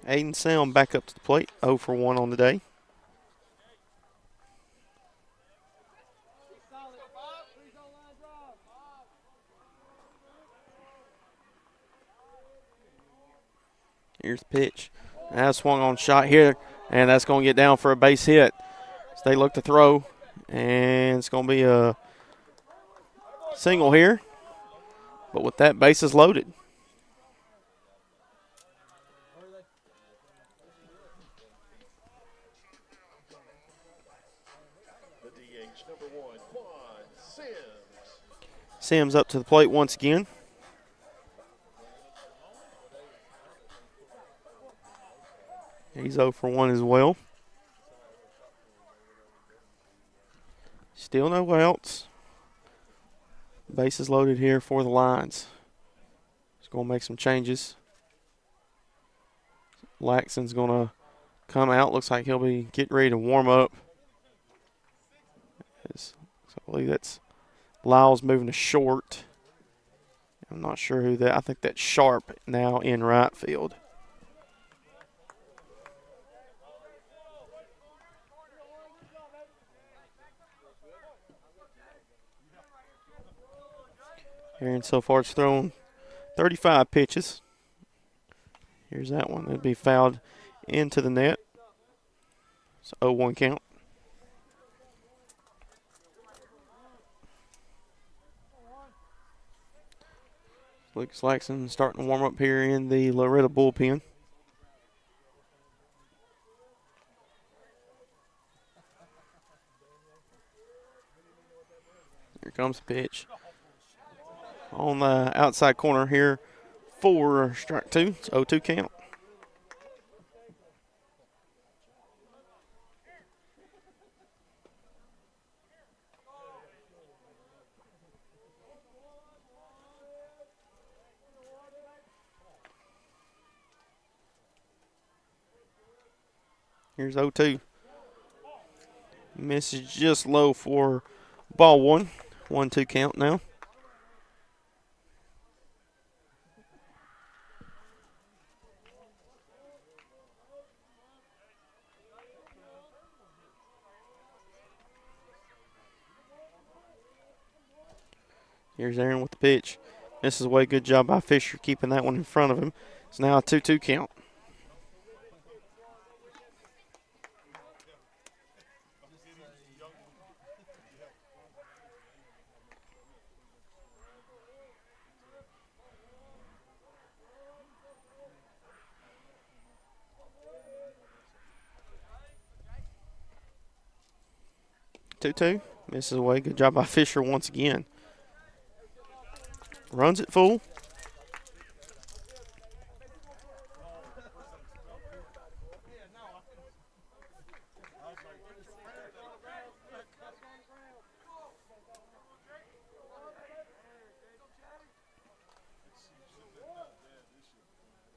Aiden Sound back up to the plate, 0 for 1 on the day. Here's the pitch. Now swung on shot here, and that's going to get down for a base hit. So they look to throw, and it's going to be a single here. But with that, bases loaded. The DH number 1, Quan Sims. Sims up to the plate once again. He's 0 for 1 as well. Still no outs. Bases loaded here for the Lions. He's going to make some changes. Laxton's going to come out. Looks like he'll be getting ready to warm up. So I believe that's Lyles moving to short. I'm not sure who that. I think that's Sharp now in right field. Aaron so far it's thrown 35 pitches. Here's that one. It'll be fouled into the net. It's 0-1 count. Lucas Laxton starting to warm up here in the Loretto bullpen. Here comes the pitch. On the outside corner here for strike 2. It's 0-2 count. Here's 0-2. Misses just low for ball 1. 1-2 count now. Here's Aaron with the pitch. Misses away. Good job by Fisher keeping that one in front of him. It's now a 2-2 count. Misses away. Good job by Fisher once again. Runs it full.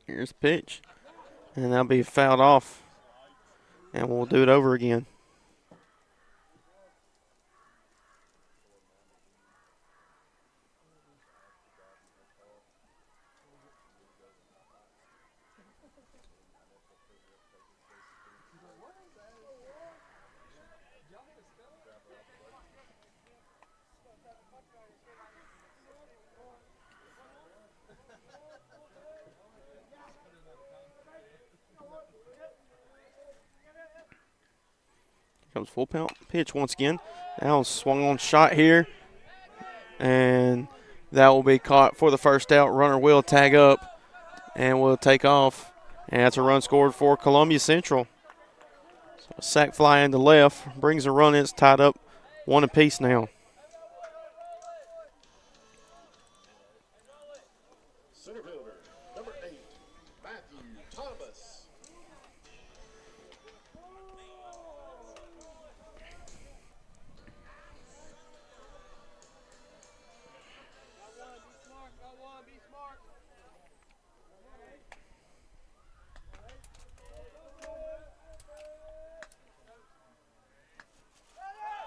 Here's the pitch. And that'll be fouled off And we'll do it over again. Comes full pitch once again. Now swung on shot here. And that will be caught for the first out. Runner will tag up and will take off. And that's a run scored for Columbia Central. So a sack fly into left. Brings a run in. It's tied up 1 apiece now. Center fielder, number 8, Matthew Thomas.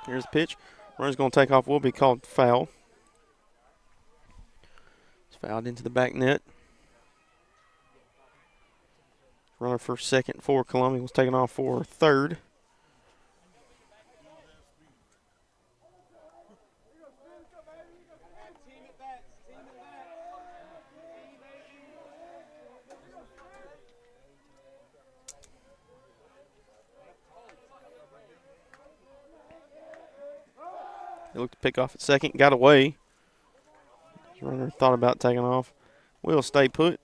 Here's the pitch. Runner's going to take off. Will be called foul. It's fouled into the back net. Runner for second for Columbia was taken off for third. He looked to pick off at second, got away. The runner thought about taking off. Will stay put.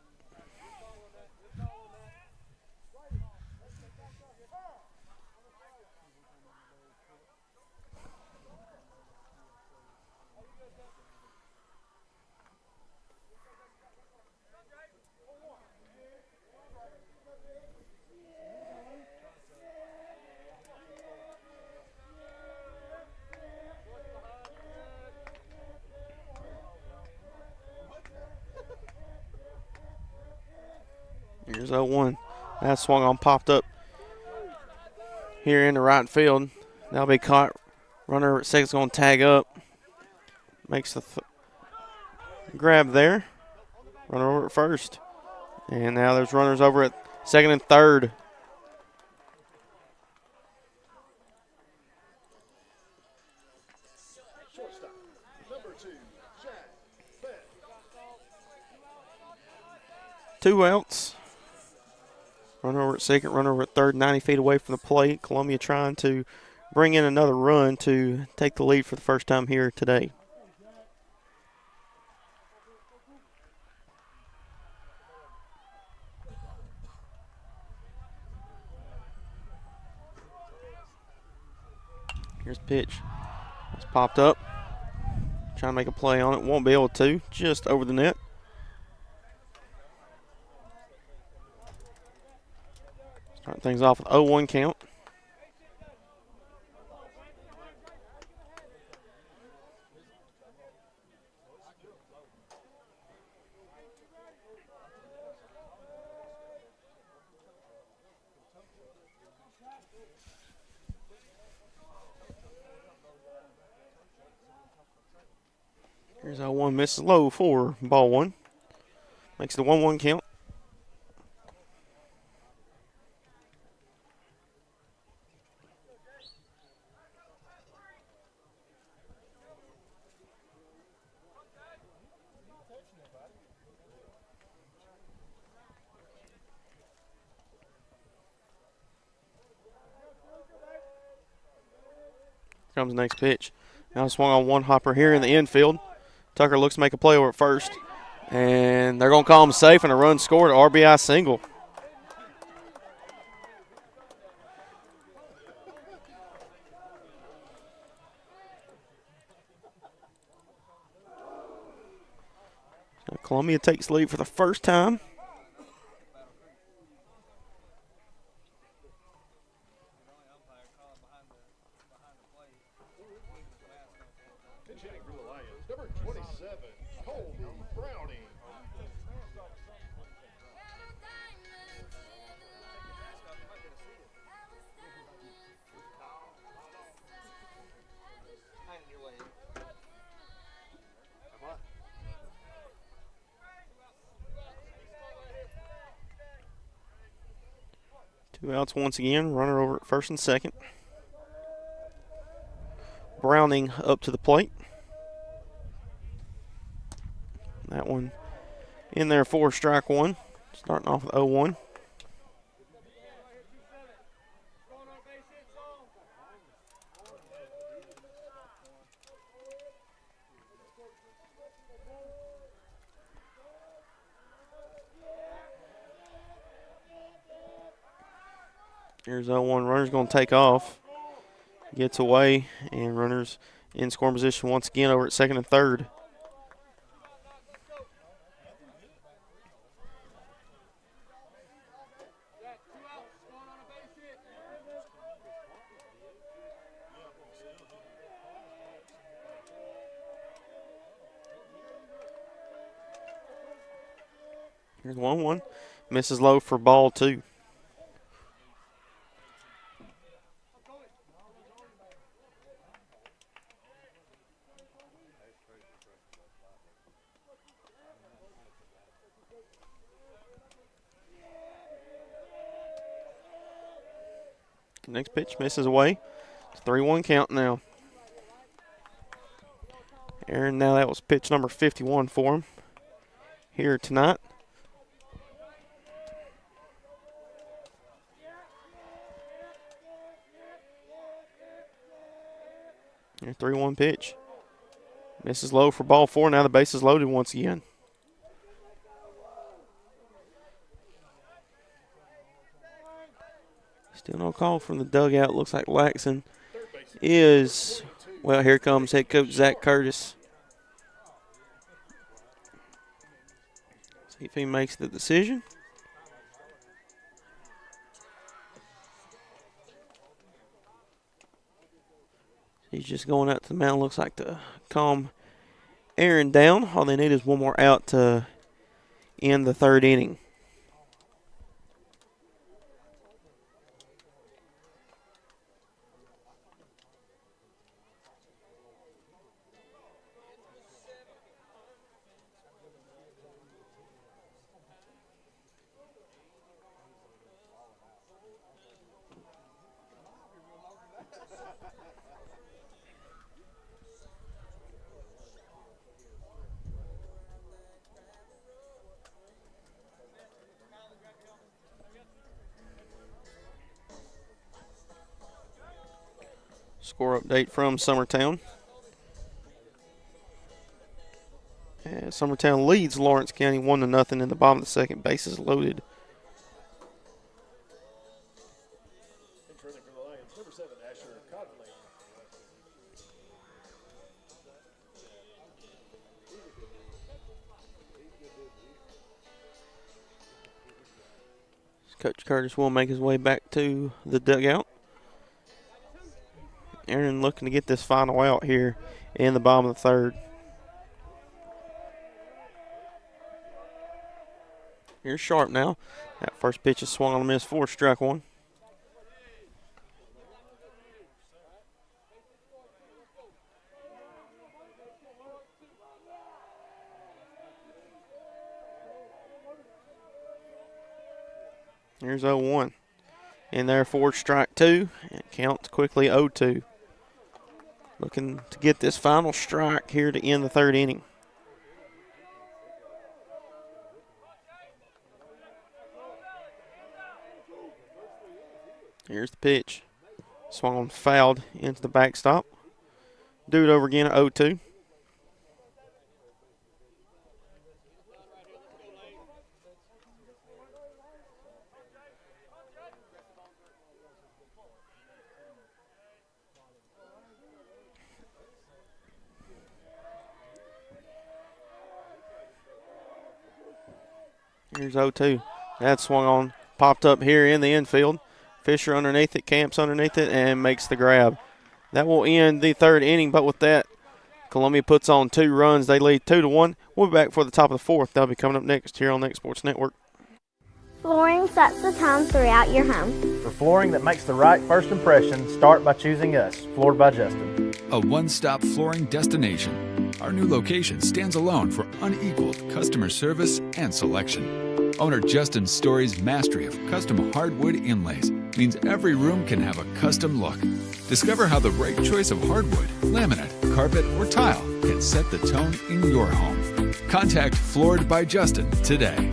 Here's 0-1. That swung on, popped up here in the right field. That'll be caught. Runner at second's going to tag up. Makes the grab there. Runner over at first. And now there's runners over at second and third. Shortstop, number 2, Jack Beck. 2 outs. Runner over at second, runner over at third, 90 feet away from the plate. Columbia trying to bring in another run to take the lead for the first time here today. Here's the pitch. It's popped up. Trying to make a play on it. Won't be able to. Just over the net. Start things off with 0-1 count. Here's 0-1, misses low for ball 1. Makes it a 1-1 count. Comes the next pitch. Now swung on one hopper here in the infield. Tucker looks to make a play over at first. And they're going to call him safe, and a run scored, RBI single. So Columbia takes lead for the first time. Number 27, Colby Browning. 2 outs once again. Runner over at first and second. Browning up to the plate. That one in there for strike one. Starting off with 0-1. Here's 0-1. Runner's going to take off. Gets away, and runners in scoring position once again over at second and third. Here's 1-1. Misses low for ball 2. Next pitch misses away. It's 3-1 count now. Aaron, now that was pitch number 51 for him here tonight. Your 3-1 pitch. Misses low for ball 4. Now the base is loaded once again. Still no call from the dugout. Looks like Laxon is, well, here comes head coach Zach Curtis. See if he makes the decision. He's just going out to the mound. Looks like to calm Aaron down. All they need is one more out to end the third inning. Score update from Summertown. And Summertown leads Lawrence County 1-0 in the bottom of the second. Bases loaded. Coach Curtis will make his way back to the dugout. Aaron looking to get this final out here in the bottom of the third. Here's Sharp now. That first pitch is swung on a miss for strike one. Here's 0-1. In there for strike two. It counts quickly 0-2. Looking to get this final strike here to end the third inning. Here's the pitch. Swung on, fouled into the backstop. Do it over again at 0-2. Here's 0-2. That swung on, popped up here in the infield. Fisher underneath it, Camps underneath it, and makes the grab. That will end the third inning, but with that, Columbia puts on 2 runs. They lead 2-1. We'll be back for the top of the fourth. That'll be coming up next here on the X Sports Network. Flooring sets the tone throughout your home. For flooring that makes the right first impression, start by choosing us, Floored by Justin. A one-stop flooring destination. Our new location stands alone for unequaled customer service and selection. Owner Justin Story's mastery of custom hardwood inlays means every room can have a custom look. Discover how the right choice of hardwood, laminate, carpet, or tile can set the tone in your home. Contact Floored by Justin today.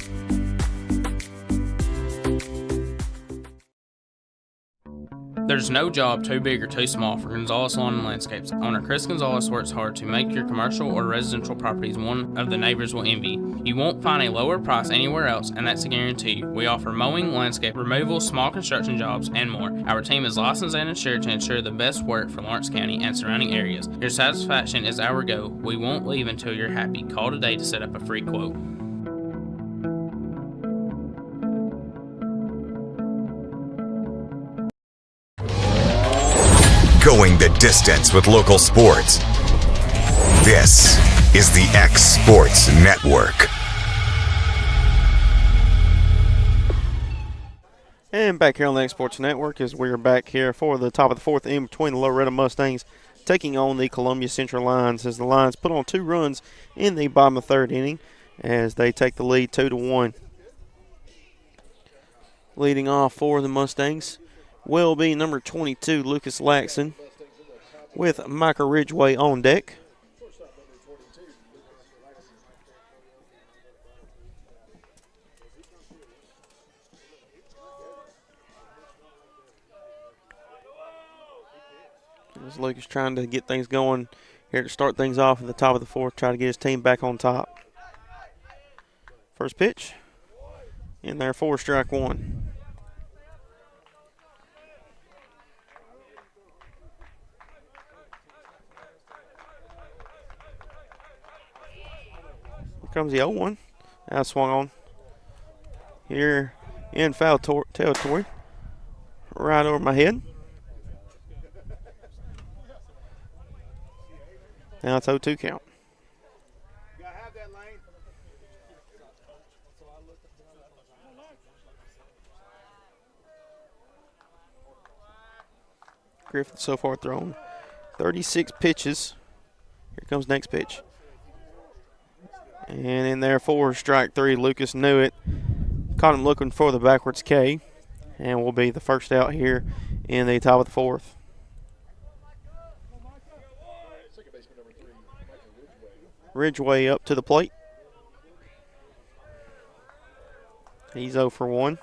There's no job too big or too small for Gonzalez Lawn and Landscapes. Owner Chris Gonzalez works hard to make your commercial or residential properties one of the neighbors will envy. You won't find a lower price anywhere else, and that's a guarantee. We offer mowing, landscape removal, small construction jobs, and more. Our team is licensed and insured to ensure the best work for Lawrence County and surrounding areas. Your satisfaction is our goal. We won't leave until you're happy. Call today to set up a free quote. Going the distance with local sports. This is the X Sports Network. And back here on the X Sports Network as we're back here for the top of the fourth inning between the Loretto Mustangs taking on the Columbia Central Lions as the Lions put on 2 runs in the bottom of the third inning as they take the lead 2-1. Leading off for the Mustangs will be number 22, Lucas Laxon, with Micah Ridgway on deck. As Lucas trying to get things going here to start things off at the top of the fourth, try to get his team back on top. First pitch, in there for strike 1. Comes the 0-1. Now swung on here in foul territory. Right over my head. Now it's 0-2 count. Griffith so far thrown 36 pitches. Here comes next pitch. And in there for strike 3, Lucas knew it. Caught him looking for the backwards K. And will be the first out here in the top of the fourth. Ridgway up to the plate. He's 0 for 1.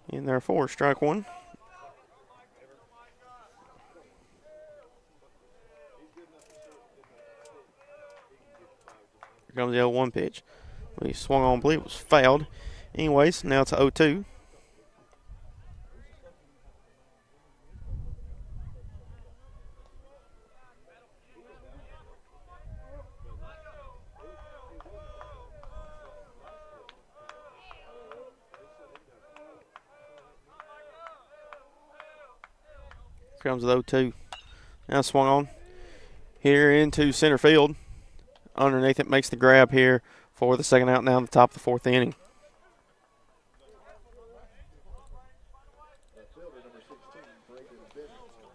In there for strike 1. Here comes the 0-1 pitch. He swung on, I believe it was fouled. Anyways, now it's 0-2. Here comes the 0-2. Now swung on here into center field. Underneath it, makes the grab here for the second out now in the top of the fourth inning.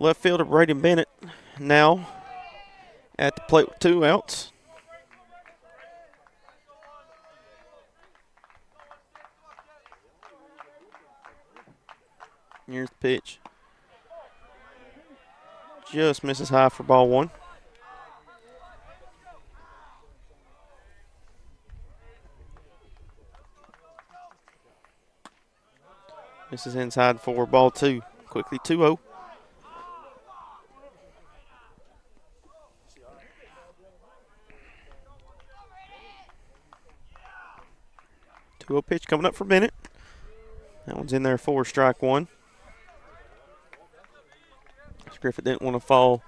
Left fielder Braden Bennett now at the plate with 2 outs. Here's the pitch. Just misses high for ball 1. This is inside for ball 2. Quickly 2-0. Pitch coming up for Bennett. That one's in there for strike 1. Griffith didn't want to fall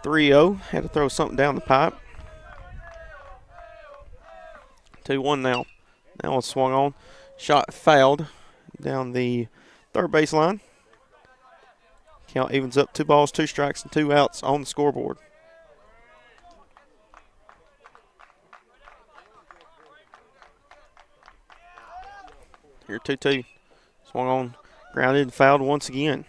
3-0. Had to throw something down the pipe. 2-1 now. Now it's swung on. Shot fouled down the third base line. Count evens up 2 balls, 2 strikes, and 2 outs on the scoreboard. Here 2-2. Swung on, grounded, and fouled once again.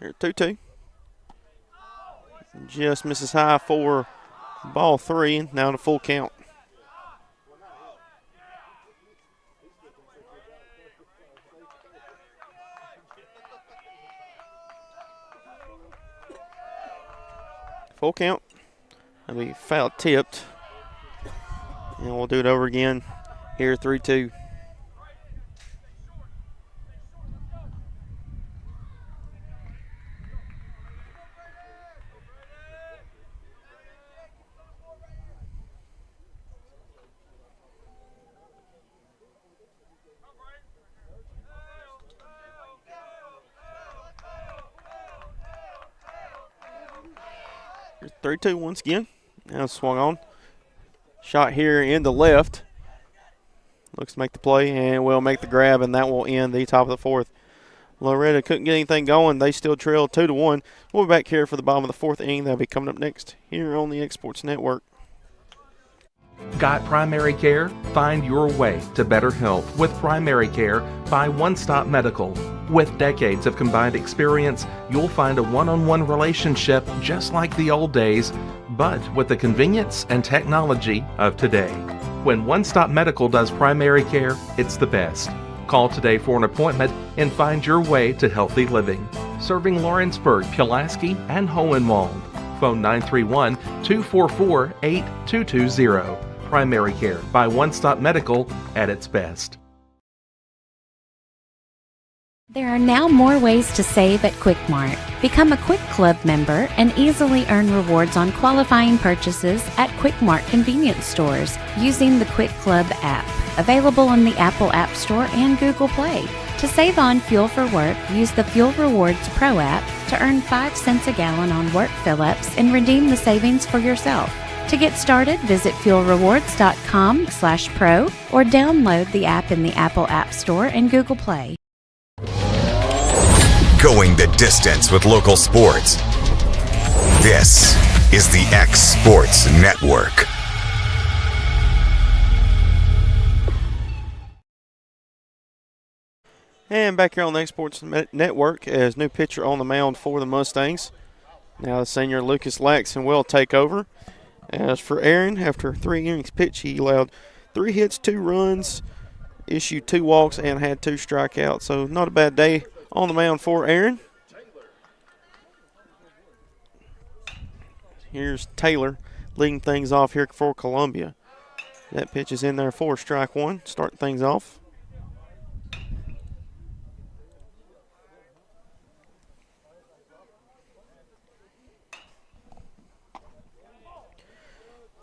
Here, 2-2. Just misses high for ball 3, and now to full count. Full count. That'll be foul tipped. And we'll do it over again here, 3-2. Here's 3-2 once again. Now swung on. Shot here in the left. Looks to make the play and will make the grab, and that will end the top of the fourth. Loretto couldn't get anything going. They still trail 2-1. We'll be back here for the bottom of the fourth inning. That'll be coming up next here on the X Sports Network. Got primary care? Find your way to better health with primary care by One Stop Medical. With decades of combined experience, you'll find a one-on-one relationship just like the old days, but with the convenience and technology of today. When One Stop Medical does primary care, it's the best. Call today for an appointment and find your way to healthy living. Serving Lawrenceburg, Pulaski, and Hohenwald. Phone 931-244-8220. Primary care by One Stop Medical at its best. There are now more ways to save at Quick Mart. Become a Quick Club member and easily earn rewards on qualifying purchases at Quick Mart convenience stores using the Quick Club app, available on the Apple App Store and Google Play. To save on fuel for work, use the Fuel Rewards Pro app to earn 5 cents a gallon on work fill-ups and redeem the savings for yourself. To get started, visit fuelrewards.com/pro or download the app in the Apple App Store and Google Play. Going the distance with local sports. This is the X Sports Network. And back here on the X Sports Network as new pitcher on the mound for the Mustangs. Now the senior Lucas Laxton will take over. As for Aaron, after 3 innings pitch, he allowed 3 hits, 2 runs, issued 2 walks, and had 2 strikeouts. So not a bad day on the mound for Aaron. Here's Taylor leading things off here for Columbia. That pitch is in there for strike 1, starting things off.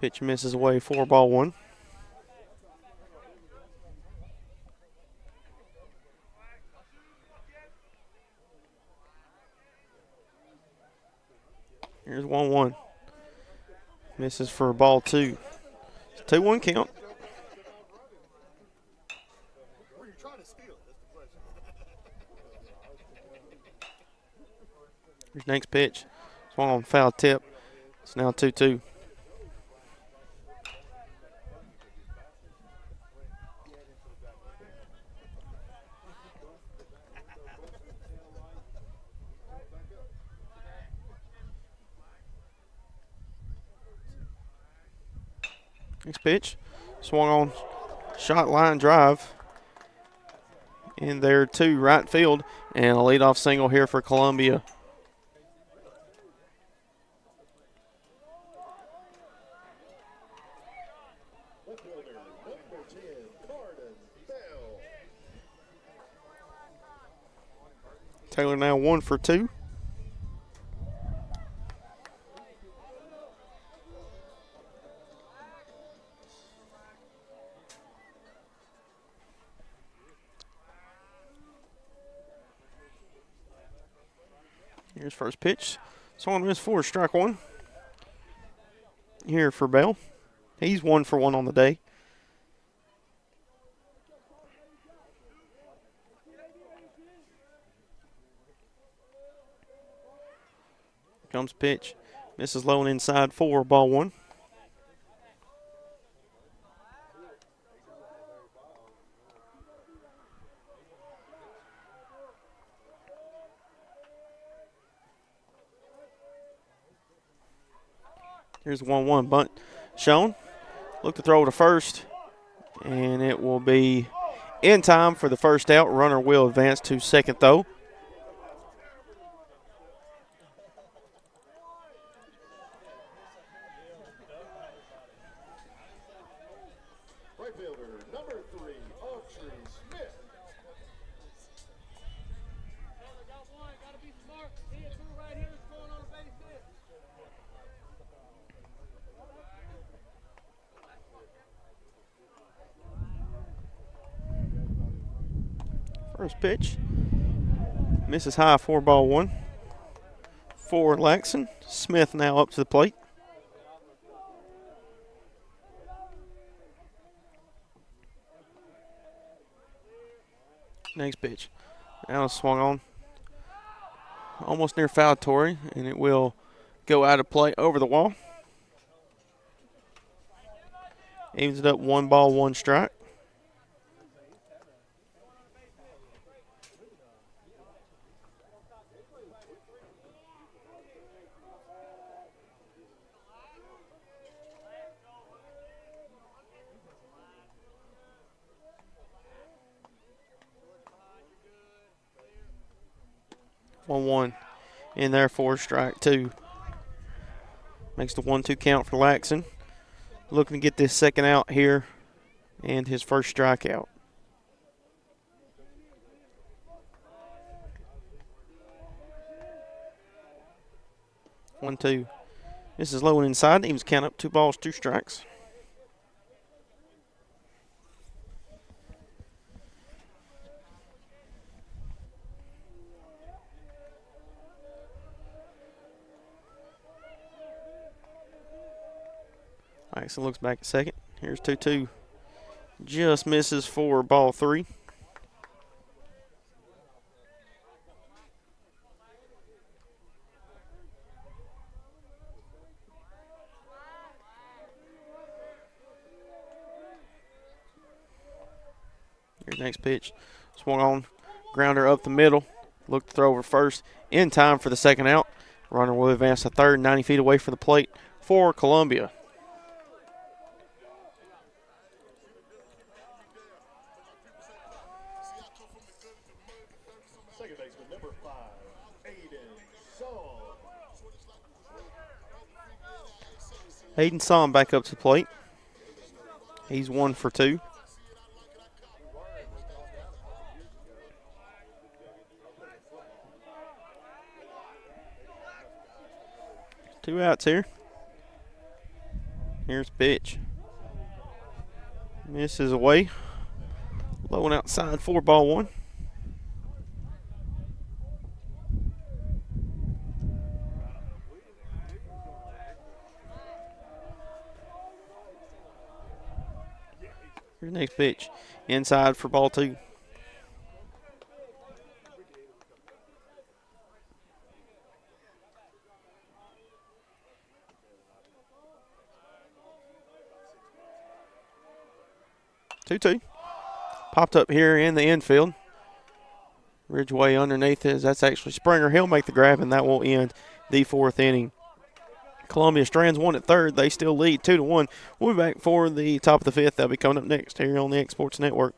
Pitch misses away, 4-1. Here's 1-1. Misses for ball 2. It's a 2-1 count. Here's next pitch. Swung on foul tip. It's now 2-2. Next pitch, swung on shot line drive in there to right field, and a leadoff single here for Columbia. Taylor now 1 for 2. Here's first pitch. Swung miss for strike 1. Here for Bell. He's 1 for 1 on the day. Comes pitch. Misses low and inside, 4-1. Here's 1-1 bunt shown. Look to throw to first, and it will be in time for the first out. Runner will advance to second throw. Right fielder, number 3, Autry Smith. First pitch. Misses high, 4-1. For Laxon. Smith now up to the plate. Next pitch. Now it's swung on. Almost near foul territory, and it will go out of play over the wall. Evens it up 1-1 strike. One in there for strike 2. Makes the 1-2 count for Laxon. Looking to get this second out here and his first strikeout. One, 2. This is low and inside. Evens count up 2 balls, 2 strikes. Laxon looks back at second. Here's 2-2. Just misses for ball 3. Here's next pitch. Swung on. Grounder up the middle. Look to throw over first. In time for the second out. Runner will advance to third, 90 feet away from the plate for Columbia. Hayden Somm back up to the plate. He's 1 for 2. Two outs here. Here's pitch. Misses away. Low and outside, 4-1. Here's the next pitch. Inside for ball 2. Two. Popped up here in the infield. Ridgeway underneath is that's actually Springer. He'll make the grab, and that will end the 4th inning. Columbia strands 1 at third. They still lead 2-1. We'll be back for the top of the 5th. They'll be coming up next here on the X Sports Network.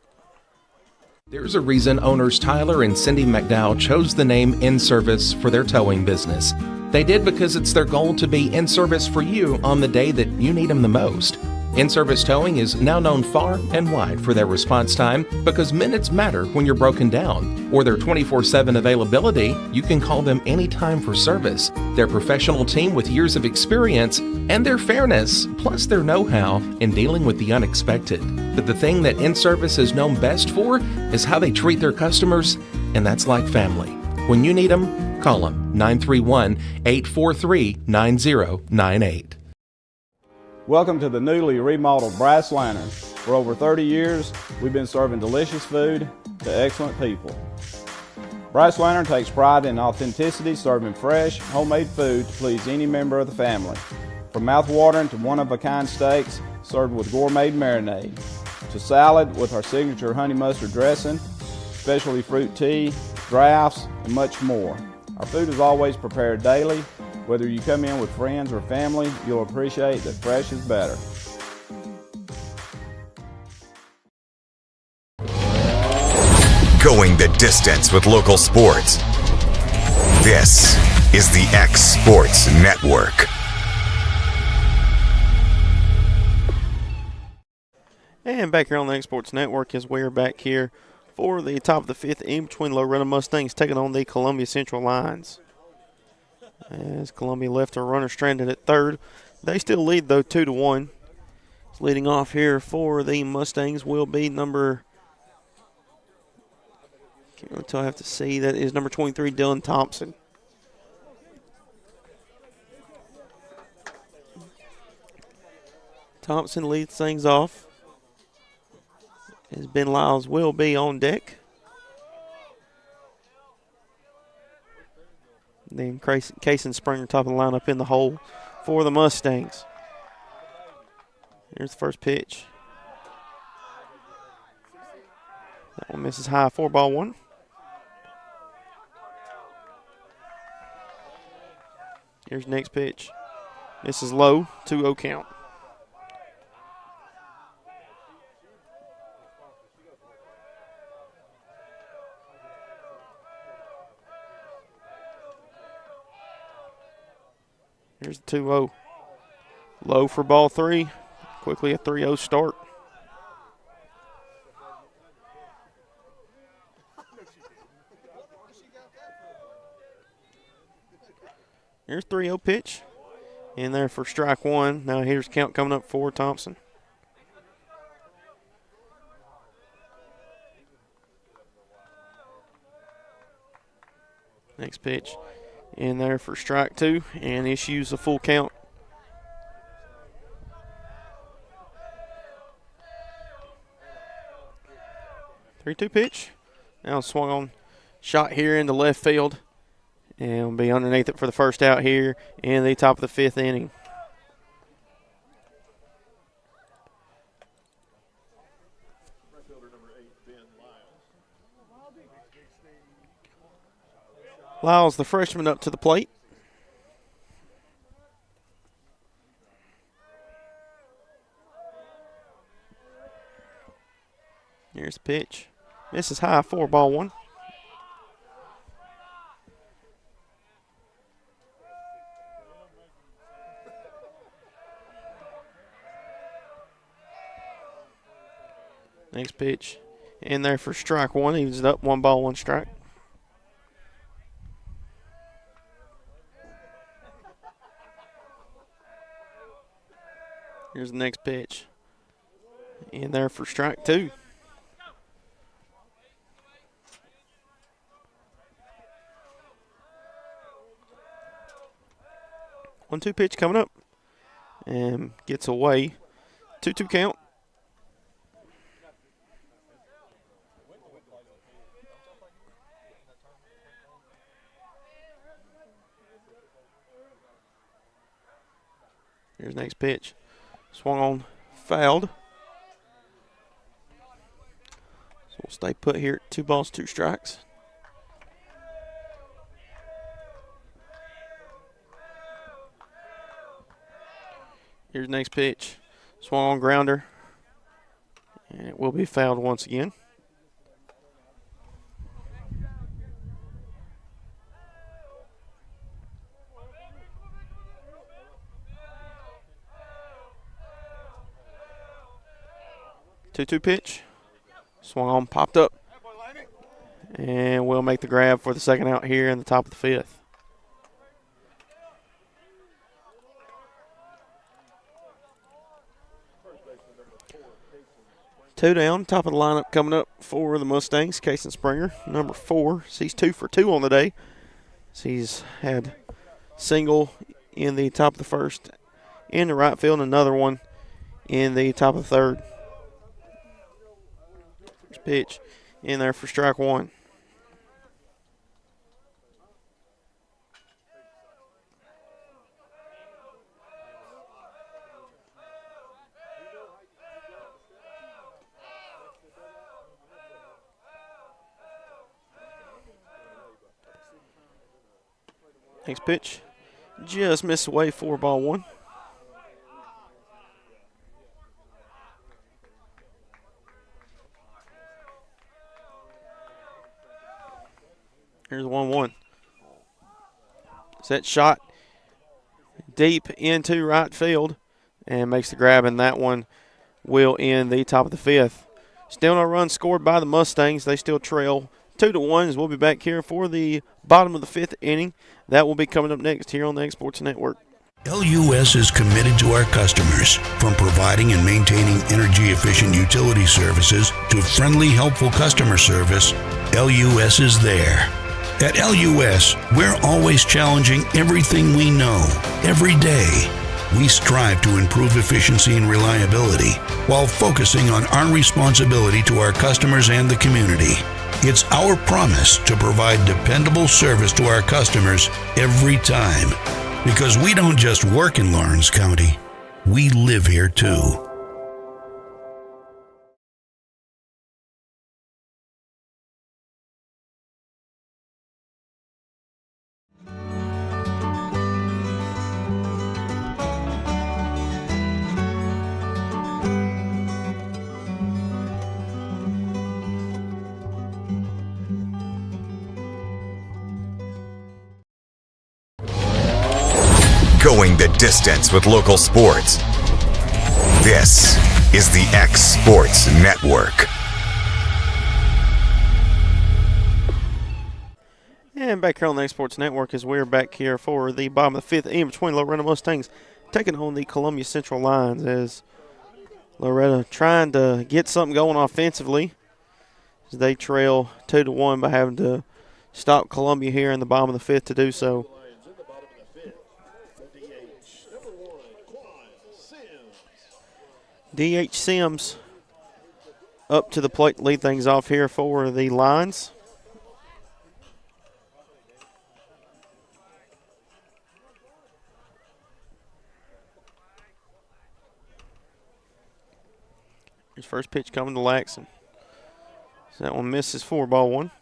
There's a reason owners Tyler and Cindy McDowell chose the name In Service for their towing business. They did because it's their goal to be in service for you on the day that you need them the most. In-Service Towing is now known far and wide for their response time because minutes matter when you're broken down. Or their 24/7 availability, you can call them anytime for service. Their professional team with years of experience and their fairness, plus their know-how in dealing with the unexpected. But the thing that In-Service is known best for is how they treat their customers, and that's like family. When you need them, call them 931-843-9098. Welcome to the newly remodeled Brass Lantern. For over 30 years, we've been serving delicious food to excellent people. Brass Lantern takes pride in authenticity, serving fresh, homemade food to please any member of the family. From mouth-watering to one-of-a-kind steaks served with gourmet marinade, to salad with our signature honey mustard dressing, specialty fruit tea, drafts, and much more. Our food is always prepared daily Whether you come in with friends or family, you'll appreciate that fresh is better. Going the distance with local sports. This is the X Sports Network. And back here on the X Sports Network as we're back here for the top of the fifth in between Loretto Mustangs taking on the Columbia Central Lions. As Columbia left a runner stranded at third. They still lead, though, 2-1. Leading off here for the Mustangs will be number, can't really tell, I have to see, that is number 23, Dylan Thompson. Thompson leads things off, as Ben Lyles will be on deck. Then Case and Springer top of the lineup in the hole for the Mustangs. Here's the first pitch. That one misses high, 4-1. Here's the next pitch. Misses low, 2-0 count. Here's the 2-0. Low for ball 3. Quickly a 3-0 start. Here's 3-0 pitch. In there for strike one. Now here's count coming up for Thompson. Next pitch. In there for strike two, and issues a full count. Three-two pitch. Now swung on, shot here into left field, and will be underneath it for the first out here in the top of the fifth inning. Lyles, the freshman, up to the plate. Here's the pitch. Misses high, 4-1. Next pitch. In there for strike one. Evens it up, 1-1 strike. Here's the next pitch. In there for strike two. One-two pitch coming up. And gets away. 2-2 count. Here's the next pitch. Swung on, fouled. So we'll stay put here at 2 balls, 2 strikes. Here's the next pitch. Swung on, grounder. And it will be fouled once again. Two pitch. Swung on, popped up. And we'll make the grab for the second out here in the top of the fifth. Two down, top of the lineup coming up for the Mustangs. Case and Springer, number 4. He's 2 for 2 on the day. So he's had single in the top of the first in the right field, and another one in the top of the third. Pitch in there for strike one. Next pitch Just missed away for ball one. Here's 1-1. Set shot deep into right field and makes the grab, and that one will end the top of the fifth. Still no run scored by the Mustangs. They still trail 2-1 as we'll be back here for the bottom of the fifth inning. That will be coming up next here on the Exports Network. LUS is committed to our customers, from providing and maintaining energy-efficient utility services to friendly, helpful customer service. LUS is there. At LUS, we're always challenging everything we know, every day. We strive to improve efficiency and reliability while focusing on our responsibility to our customers and the community. It's our promise to provide dependable service to our customers every time. Because we don't just work in Lawrence County, we live here too. Going the distance with local sports. This is the X Sports Network. And back here on the X Sports Network as we're back here for the bottom of the fifth inning between Loretto Mustangs taking on the Columbia Central Lions, as Loretto trying to get something going offensively as they trail 2-1 by having to stop Columbia here in the bottom of the fifth to do so. D.H. Sims up to the plate to lead things off here for the Lions. His first pitch coming to Laxon. So that one misses for ball one.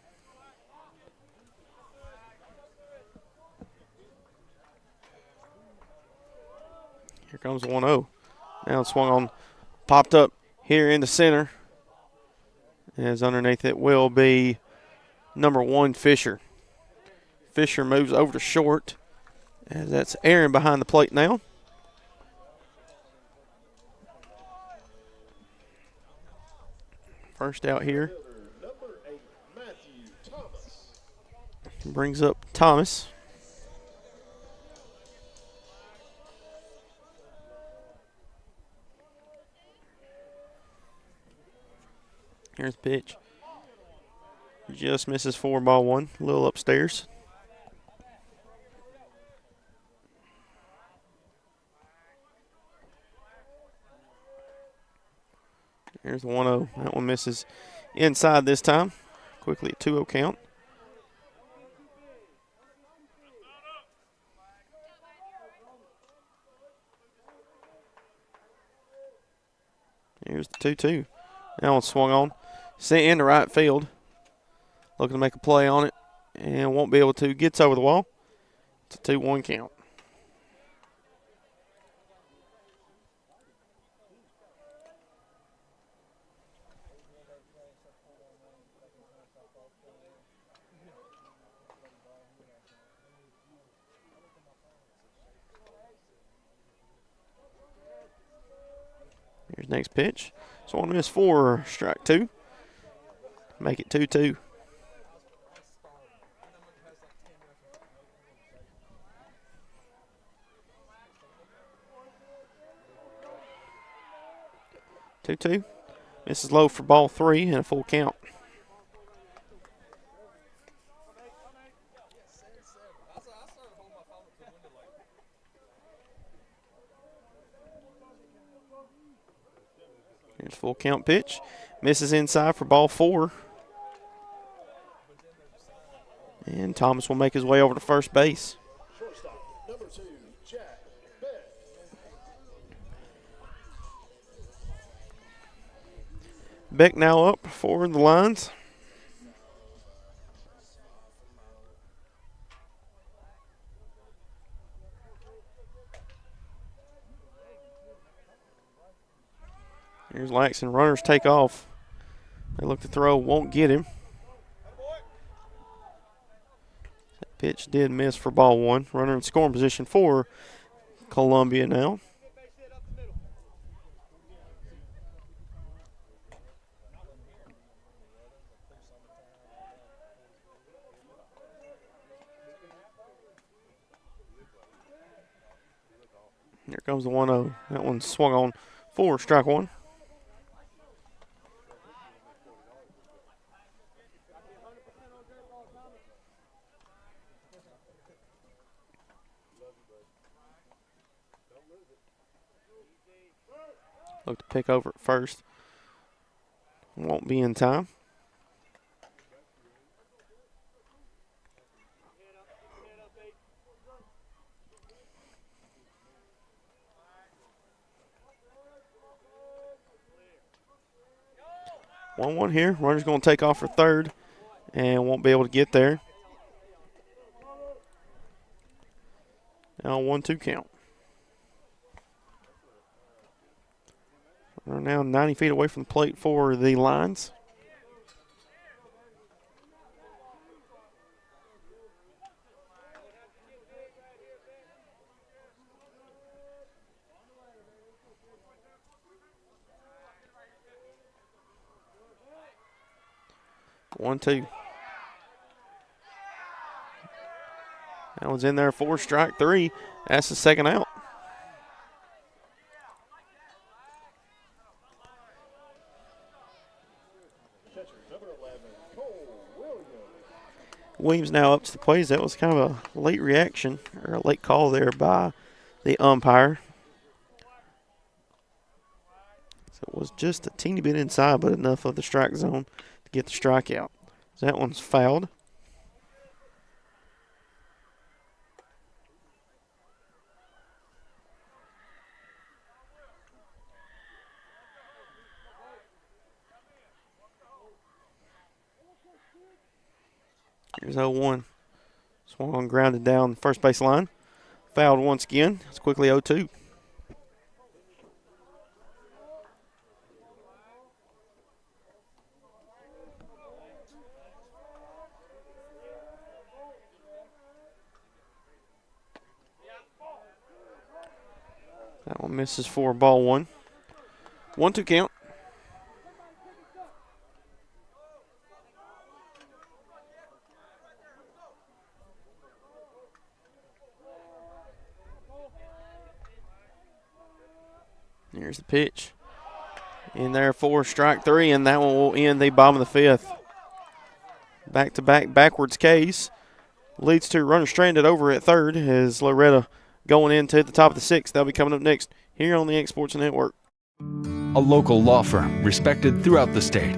Here comes 1-0. Now it's swung on. Popped up here in the center, as underneath it will be number 1, Fisher. Fisher moves over to short, as that's Aaron behind the plate now. First out here. Brings up Thomas. Here's the pitch. Just misses for ball one. A little upstairs. Here's the 1-0. That one misses inside this time. Quickly at 2-0 count. Here's the 2-2. That one swung on. Sent into right field. Looking to make a play on it. And won't be able to. Gets over the wall. It's a 2-1 count. Here's next pitch. So one miss for strike 2. Make it 2-2. Misses low for ball 3 and a full count. Here's full count pitch. Misses inside for ball 4. And Thomas will make his way over to first base. Beck now up for the Lions. Here's Laxton. Runners take off. They look to throw, won't get him. That pitch did miss for ball one. Runner in scoring position for Columbia now. Here comes the 1-0. That one swung on for strike one. Look to pick over at first. Won't be in time. One here. Runner's going to take off for third and won't be able to get there. Now 1-2 count. We're now 90 feet away from the plate for the Lions. One, two. That one's in there for strike three. That's the second out. Williams now up to the plate. That was kind of a late reaction or a late call there by the umpire. So it was just a teeny bit inside, but enough of the strike zone to get the strikeout. So that one's fouled. Here's 0-1. Swung on, grounded down first base line. Fouled once again. It's quickly 0-2. That one misses for ball one. 1-2 count. Here's the pitch. In there for strike three, and that one will end the bottom of the fifth. Back-to-back backwards case leads to runner stranded over at third as Loretto going into the top of the sixth. They'll be coming up next here on the X Sports Network. A local law firm respected throughout the state.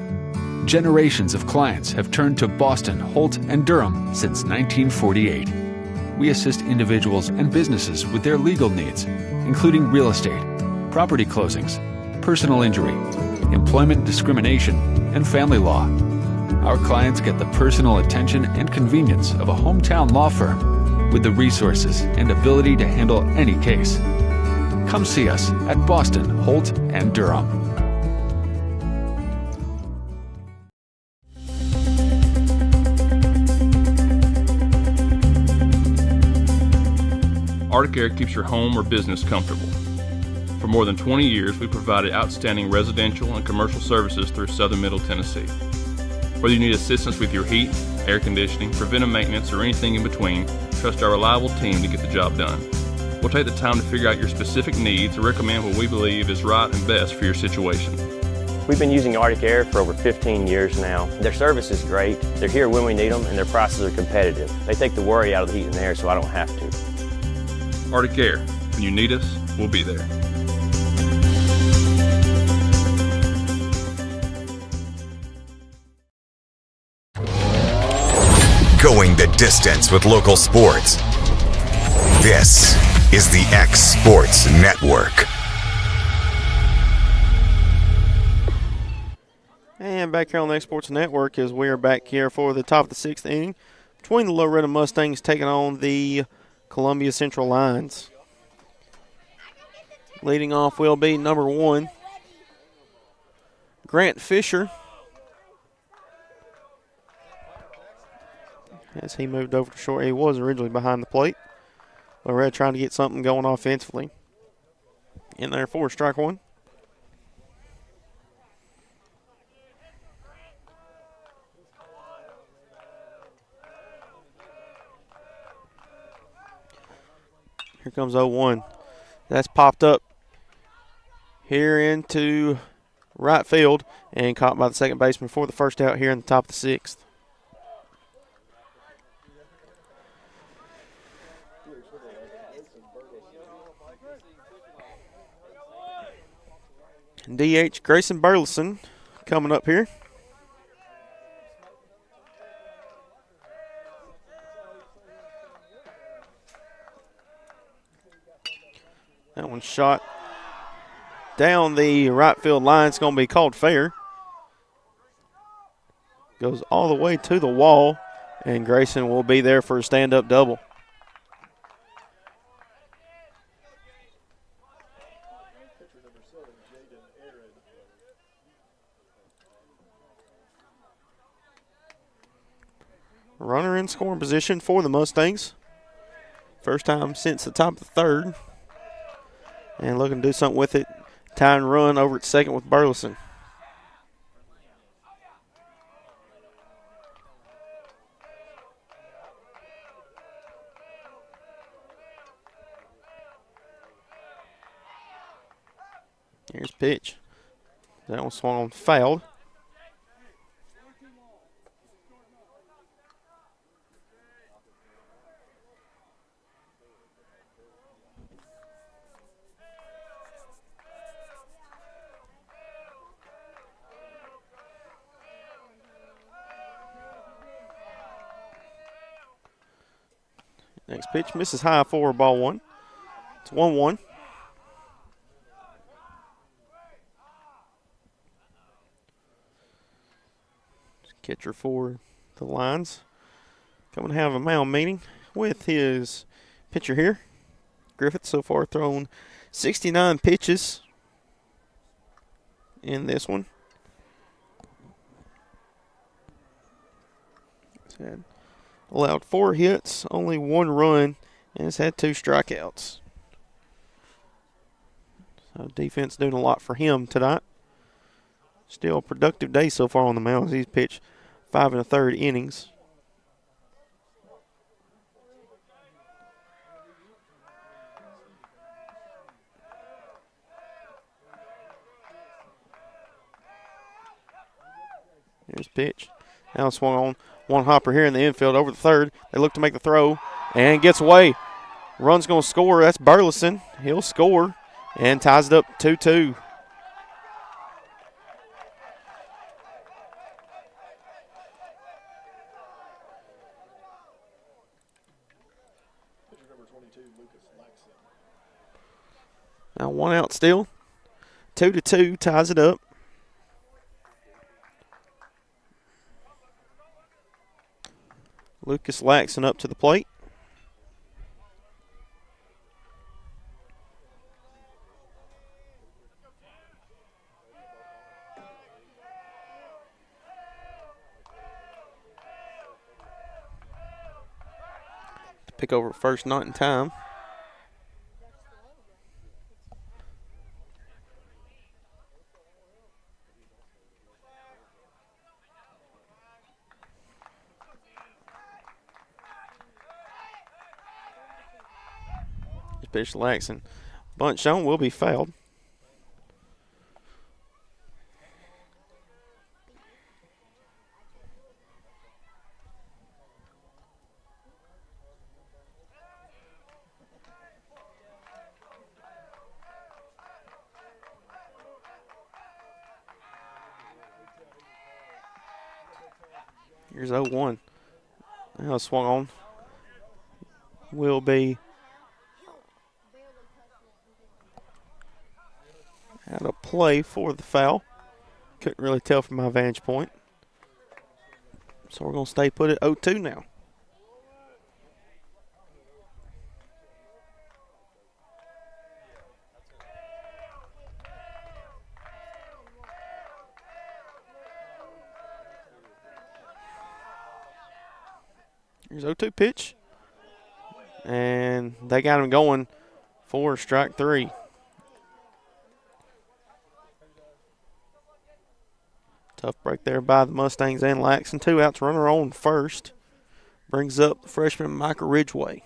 Generations of clients have turned to Boston, Holt, and Durham since 1948. We assist individuals and businesses with their legal needs, including real estate, property closings, personal injury, employment discrimination, and family law. Our clients get the personal attention and convenience of a hometown law firm with the resources and ability to handle any case. Come see us at Boston, Holt, and Durham. Arctic Air keeps your home or business comfortable. For more than 20 years, we provided outstanding residential and commercial services through southern Middle Tennessee. Whether you need assistance with your heat, air conditioning, preventive maintenance, or anything in between, trust our reliable team to get the job done. We'll take the time to figure out your specific needs and recommend what we believe is right and best for your situation. We've been using Arctic Air for over 15 years now. Their service is great. They're here when we need them, and their prices are competitive. They take the worry out of the heat and air, so I don't have to. Arctic Air. When you need us, we'll be there. Going the distance with local sports. This is the X Sports Network. And back here on the X Sports Network as we are back here for the top of the sixth inning between the Loretto Mustangs taking on the Columbia Central Lions. Leading off will be number one, Grant Fisher, as he moved over to short. He was originally behind the plate. Loretto trying to get something going offensively. In there for strike one. Here comes 0-1. That's popped up here into right field and caught by the second baseman for the first out here in the top of the sixth. DH Grayson Burleson coming up here. That one's shot down the right field line. It's going to be called fair. Goes all the way to the wall, and Grayson will be there for a stand-up double. Runner in scoring position for the Mustangs. First time since the top of the third. And looking to do something with it. Tie and run over at second with Burleson. Here's pitch. That one swung on fouled. Next pitch misses high for ball one. It's 1-1. Catcher for the Lions coming to have a mound meeting with his pitcher here. Griffith so far thrown 69 pitches in this one. He's had allowed 4 hits, only 1 run, and has had 2 strikeouts. So defense doing a lot for him tonight. Still a productive day so far on the mound. He's pitched 5 1/3 innings. Here's pitch. Now swung on. One hopper here in the infield over the third. They look to make the throw and gets away. Run's going to score. That's Burleson. He'll score and ties it up 2-2. Now 1 out still. 2-2 ties it up. Lucas Laxon up to the plate. To pick over first, not in time. Pitch Laxon. Bunt shown will be fouled. Here's 0-1. Now swung on. Will be out of play for the foul. Couldn't really tell from my vantage point. So we're going to stay put at 0-2 now. Here's 0-2 pitch. And they got him going for strike 3. Tough break there by the Mustangs and Laxton. 2 outs, runner on first. Brings up the freshman Micah Ridgeway.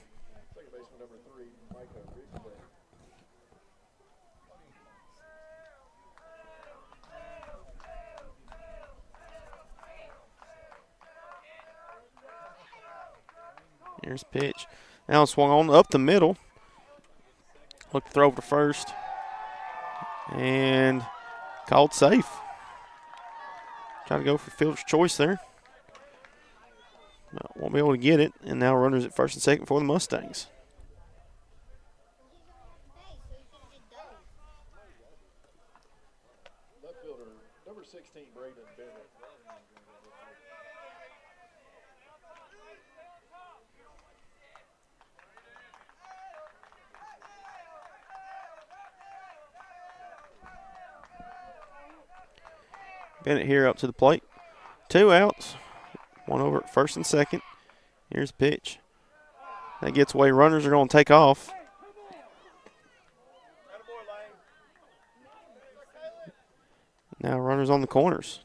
Here's pitch. Now swung on up the middle. Look to throw over to first. And called safe. Trying to go for fielder's choice there. But won't be able to get it. And now runners at first and second for the Mustangs. Left fielder, number 16, Braden Bennett. Bennett here up to the plate. 2 outs. One over at first and second. Here's the pitch. That gets away. Runners are going to take off. Now runners on the corners.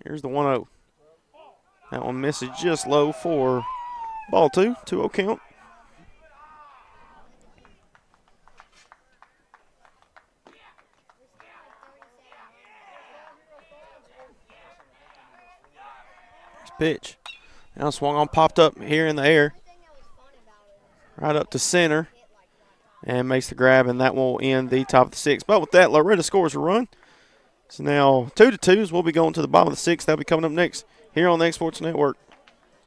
Here's the 1-0. That one misses just low for ball 2. 2-0 count. Here's pitch. Now swung on, popped up here in the air. Right up to center. And makes the grab, and that will end the top of the 6th. But with that, Loretto scores a run. So now 2-2 we'll be going to the bottom of the 6th. That'll be coming up next here on the X Sports Network.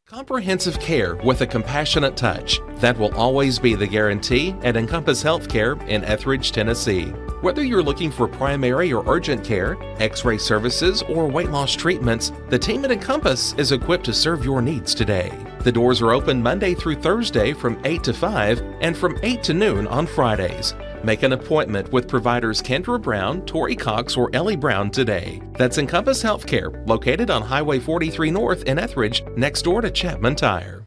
Comprehensive care with a compassionate touch. That will always be the guarantee at Encompass Healthcare in Etheridge, Tennessee. Whether you're looking for primary or urgent care, x-ray services, or weight loss treatments, the team at Encompass is equipped to serve your needs today. The doors are open Monday through Thursday from 8 to 5 and from 8 to noon on Fridays. Make an appointment with providers Kendra Brown, Tori Cox, or Ellie Brown today. That's Encompass Healthcare, located on Highway 43 North in Etheridge, next door to Chapman Tire.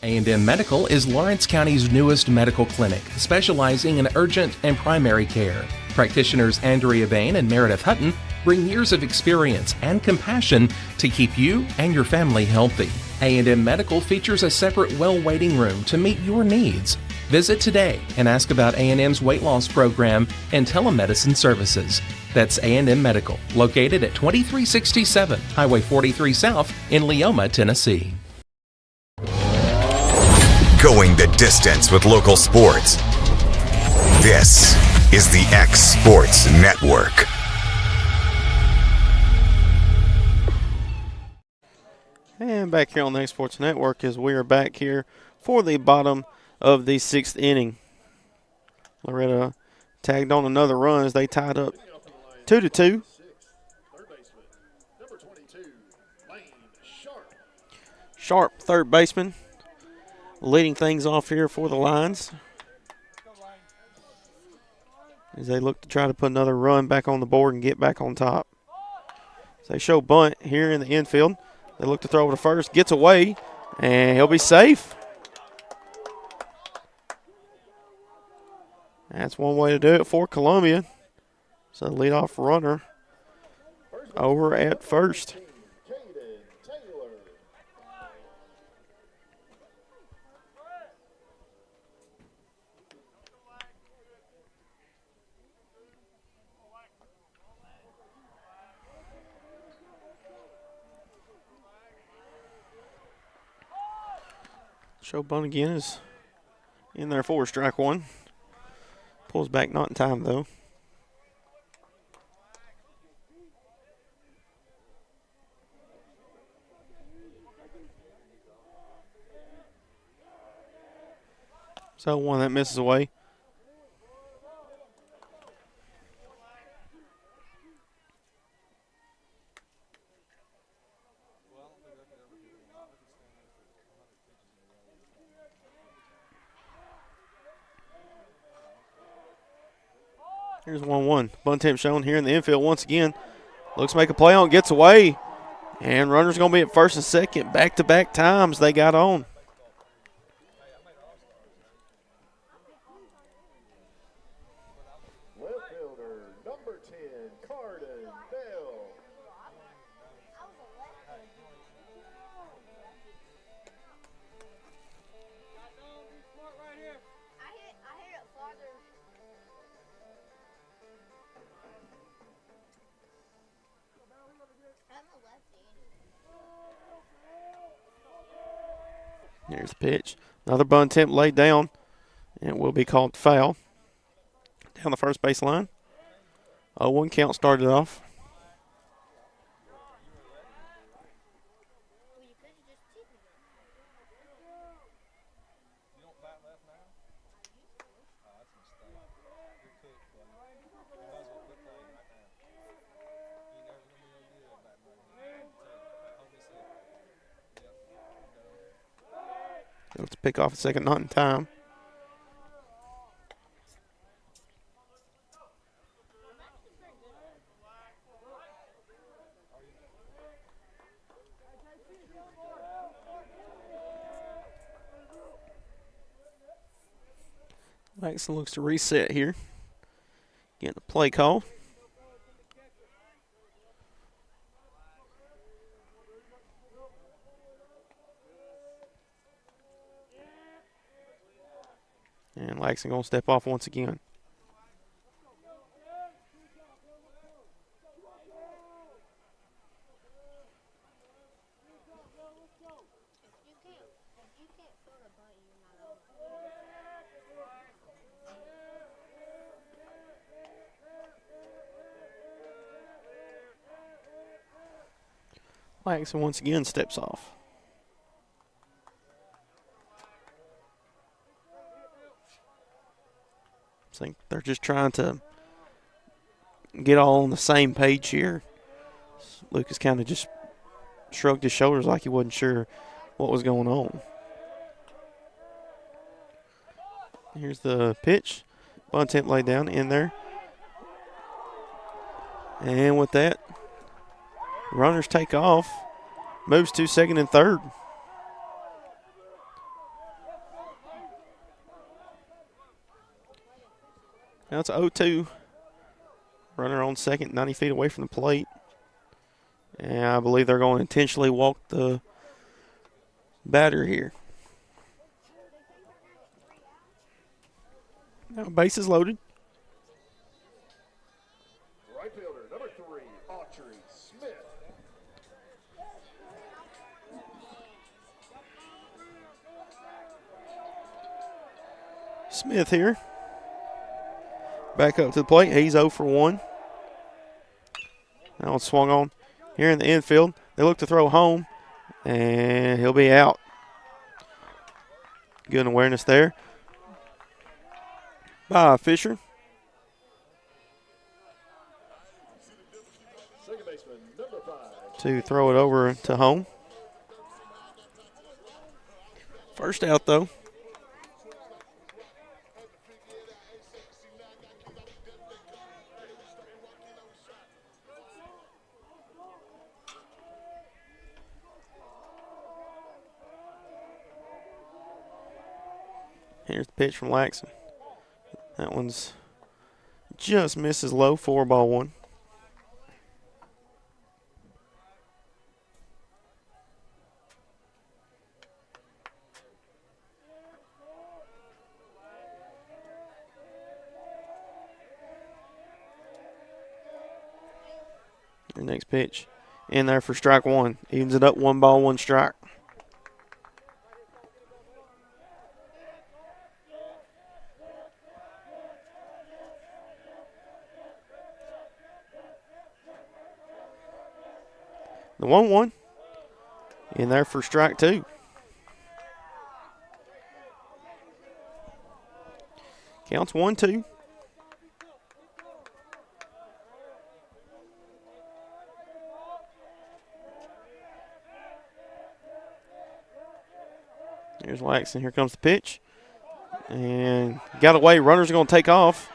A&M Medical is Lawrence County's newest medical clinic, specializing in urgent and primary care. Practitioners Andrea Bain and Meredith Hutton bring years of experience and compassion to keep you and your family healthy. A&M Medical features a separate well waiting room to meet your needs. Visit today and ask about A&M's weight loss program and telemedicine services. That's A&M Medical, located at 2367 Highway 43 South in Leoma, Tennessee. Going the distance with local sports. This is the X Sports Network. And back here on the X Sports Network as we are back here for the bottom of the 6th inning. Loretto tagged on another run as they tied up 2-2. Sharp, third baseman, leading things off here for the Lions as they look to try to put another run back on the board and get back on top. So they show bunt here in the infield. They look to throw over to first, gets away, and he'll be safe. That's one way to do it for Columbia. So the leadoff runner over at first. Show bunt again is in there for strike 1. Pulls back, not in time though. So one that misses away. Here's 1-1. Bunt attempt shown here in the infield once again. Looks to make a play on, gets away. And runner's going to be at first and second. Back-to-back times they got on. Left fielder, number 10, Carden Bell. Here's the pitch. Another bunt attempt laid down. And it will be called foul. Down the first base line. 0-1 count started off. Let's pick off a second, not in time. Laxton looks to reset here. Getting the play call. And Laxton going to step off once again. Laxton once again steps off. I think they're just trying to get all on the same page here. Lucas kind of just shrugged his shoulders like he wasn't sure what was going on. Here's the pitch. Bunt attempt laid down in there. And with that, runners take off. Moves to second and third. Now it's 0-2. Runner on second, 90 feet away from the plate. And I believe they're going to intentionally walk the batter here. Now base is loaded. Right fielder, number 3, Autry Smith. Smith here. Back up to the plate. He's 0 for 1. Now it's swung on here in the infield. They look to throw home, and he'll be out. Good awareness there by Fisher. Second baseman, number 5. To throw it over to home. First out, though. Here's the pitch from Laxton. That one's just misses low, 4-1. The next pitch in there for strike one. Evens it up, 1-1 strike. The 1-1 in there for strike two. Counts 1-2. Here's Laxton. Here comes the pitch. And got away. Runners are going to take off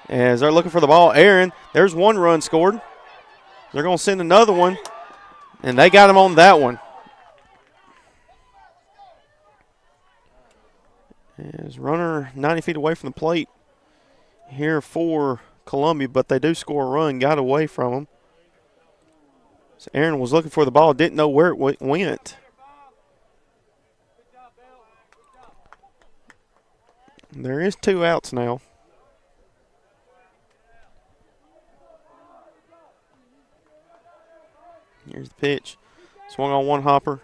as they're looking for the ball. Aaron, there's one run scored. They're going to send another one, and they got him on that one. As runner 90 feet away from the plate here for Columbia, but they do score a run, got away from them. So Aaron was looking for the ball, didn't know where it went. There is 2 outs now. Here's the pitch. Swung on one hopper.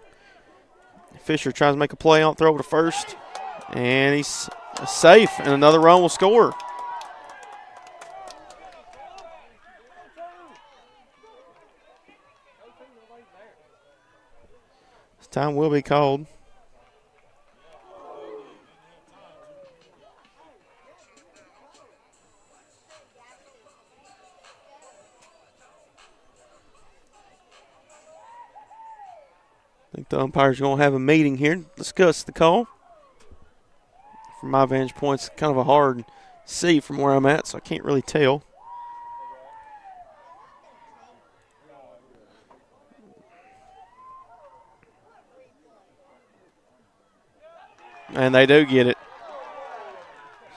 Fisher tries to make a play on throw to first. And he's safe, and another run will score. This time will be called. I think the umpires are going to have a meeting here to discuss the call. From my vantage point, it's kind of a hard see from where I'm at, so I can't really tell. And they do get it.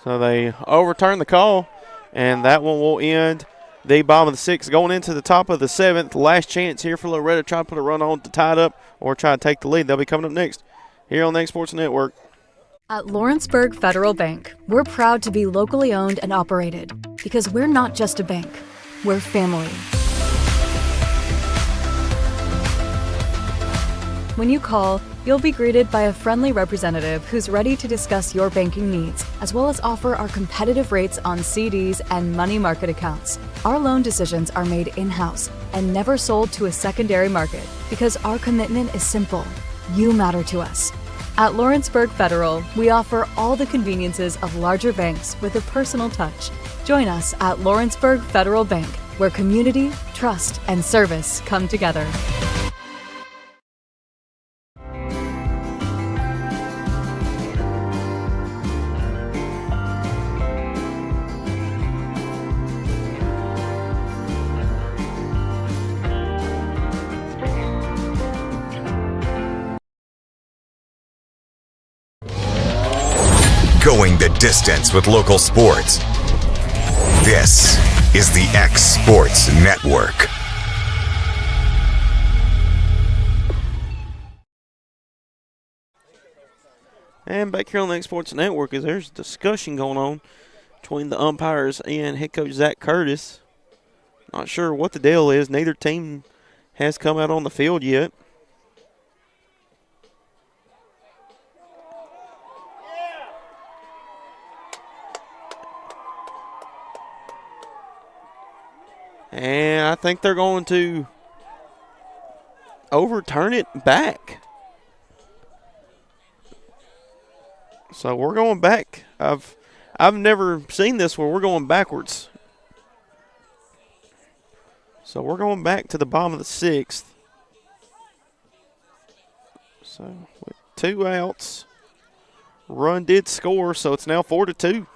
So they overturn the call, and that one will end the bottom of the 6th. Going into the top of the 7th, last chance here for Loretto to try to put a run on to tie it up or try to take the lead. They'll be coming up next here on the X Sports Network. At Lawrenceburg Federal Bank, we're proud to be locally owned and operated because we're not just a bank, we're family. When you call, you'll be greeted by a friendly representative who's ready to discuss your banking needs, as well as offer our competitive rates on CDs and money market accounts. Our loan decisions are made in-house and never sold to a secondary market because our commitment is simple. You matter to us. At Lawrenceburg Federal, we offer all the conveniences of larger banks with a personal touch. Join us at Lawrenceburg Federal Bank, where community, trust, and service come together. Going the distance with local sports. This is the X Sports Network. And back here on the X Sports Network, is there's discussion going on between the umpires and head coach Zach Curtis. Not sure what the deal is. Neither team has come out on the field yet. And I think they're going to overturn it back. So we're going back. I've never seen this where we're going backwards. So we're going back to the bottom of the 6th. So with 2 outs, run did score, so it's now 4-2.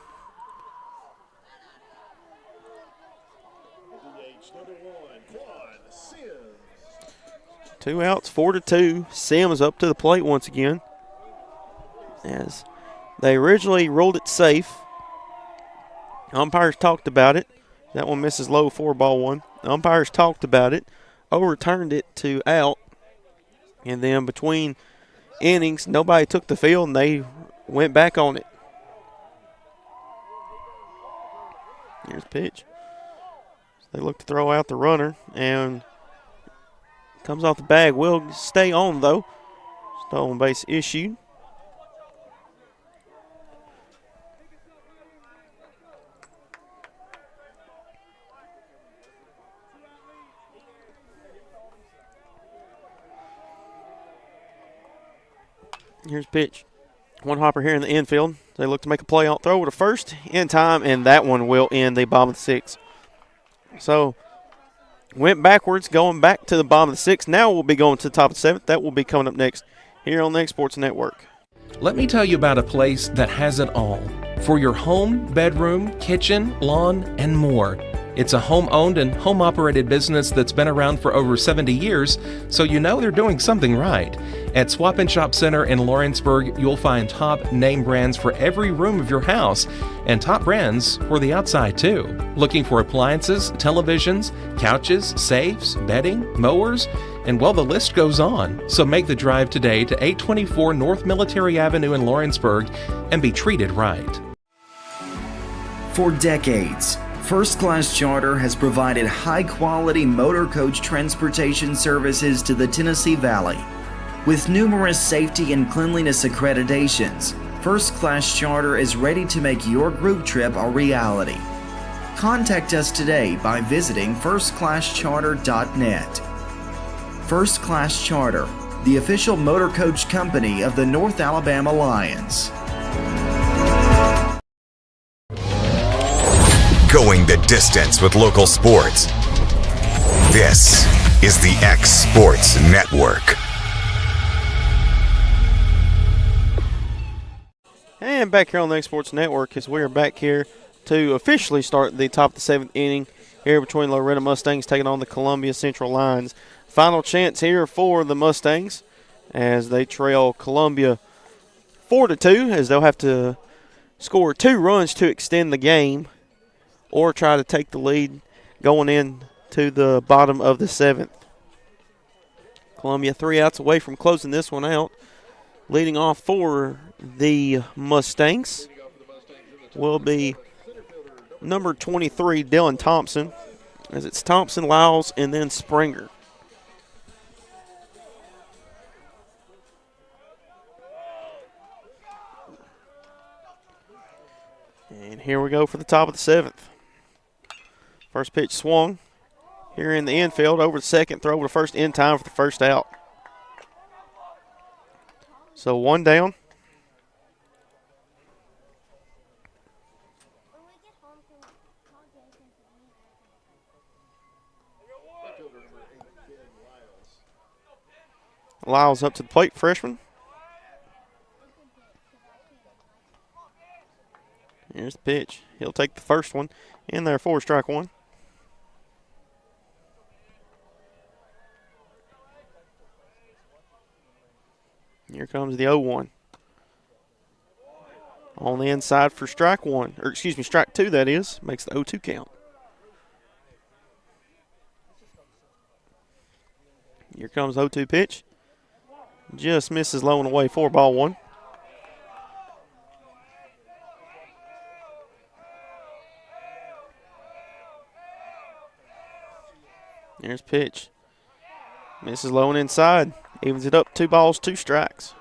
Two outs, 4-2. Sims up to the plate once again. As they originally ruled it safe. Umpires talked about it. That one misses low, 4-1. The umpires talked about it, overturned it to out. And then between innings, nobody took the field and they went back on it. Here's the pitch. They look to throw out the runner and comes off the bag. Will stay on, though. Stolen base issued. Here's pitch. One hopper here in the infield. They look to make a play on throw to first in time, and that one will end the bottom of the sixth. So went backwards, going back to the bottom of the sixth. Now we'll be going to the top of the seventh. That will be coming up next here on the X Sports Network. Let me tell you about a place that has it all for your home, bedroom, kitchen, lawn, and more. It's a home-owned and home-operated business that's been around for over 70 years, so you know they're doing something right. At Swap and Shop Center in Lawrenceburg, you'll find top name brands for every room of your house, and top brands for the outside too. Looking for appliances, televisions, couches, safes, bedding, mowers, and well, the list goes on. So make the drive today to 824 North Military Avenue in Lawrenceburg and be treated right. For decades, First Class Charter has provided high-quality motor coach transportation services to the Tennessee Valley. With numerous safety and cleanliness accreditations, First Class Charter is ready to make your group trip a reality. Contact us today by visiting firstclasscharter.net. First Class Charter, the official motor coach company of the North Alabama Lions. Going the distance with local sports. This is the X Sports Network. And back here on the X Sports Network as we are back here to officially start the top of the seventh inning here between Loretto Mustangs taking on the Columbia Central Lions. Final chance here for the Mustangs as they trail Columbia 4-2, as they'll have to score 2 runs to extend the game or try to take the lead going in to the bottom of the seventh. Columbia 3 outs away from closing this one out. Leading off for the Mustangs will be number 23, Dylan Thompson, as it's Thompson, Lyles, and then Springer. And here we go for the top of the seventh. First pitch swung here in the infield over the second, throw to first in time for the first out. So 1 down. Lyles up to the plate, freshman. Here's the pitch. He'll take the first one in there for strike one. Here comes the 0-1. On the inside for strike one, or excuse me, strike two, that is. Makes the 0-2 count. Here comes 0-2 pitch. Just misses low and away for ball one. Here's pitch. Misses low and inside. Evens it up, 2 balls, 2 strikes.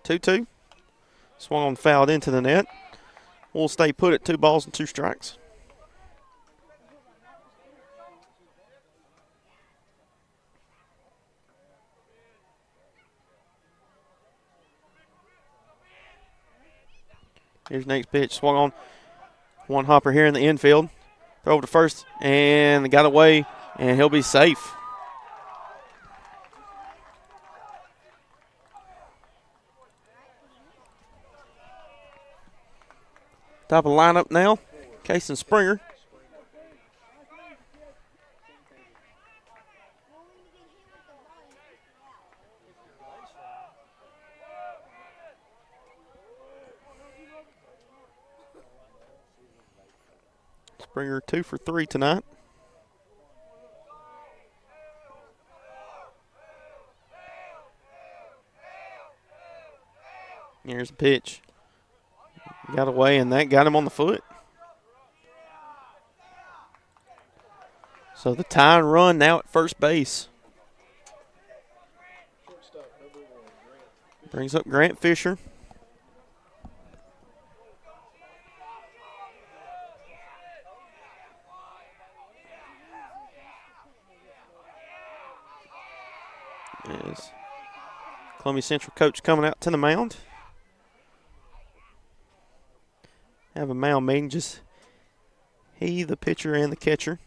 Two. Swung on, fouled into the net. We'll stay put at 2 balls and 2 strikes. Here's next pitch, swung on. One hopper here in the infield. Throw to first, and got away, and he'll be safe. Top of the lineup now, Case and Springer. Springer 2 for 3 tonight. Here's the pitch. Got away, and that got him on the foot. So the tying run now at first base. Brings up Grant Fisher. As Columbia Central coach coming out to the mound. Have a mound meeting, just he, the pitcher, and the catcher.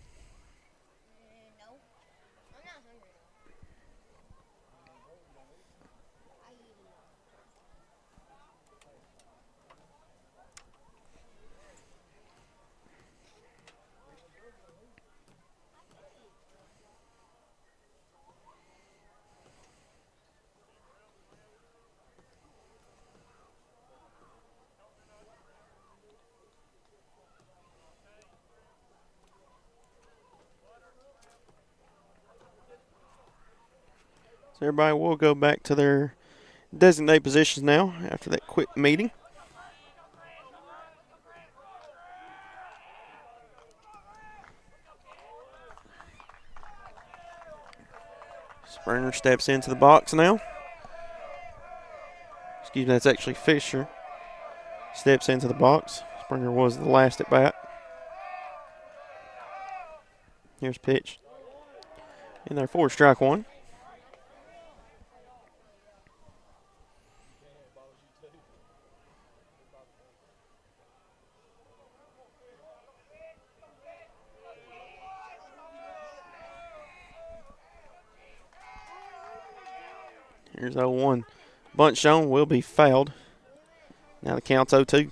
So everybody will go back to their designated positions now after that quick meeting. Springer steps into the box now. Excuse me, that's actually Fisher. Steps into the box. Springer was the last at bat. Here's pitch. In there for strike one. Here's 0-1. Bunt shown, will be fouled. Now the count's 0-2.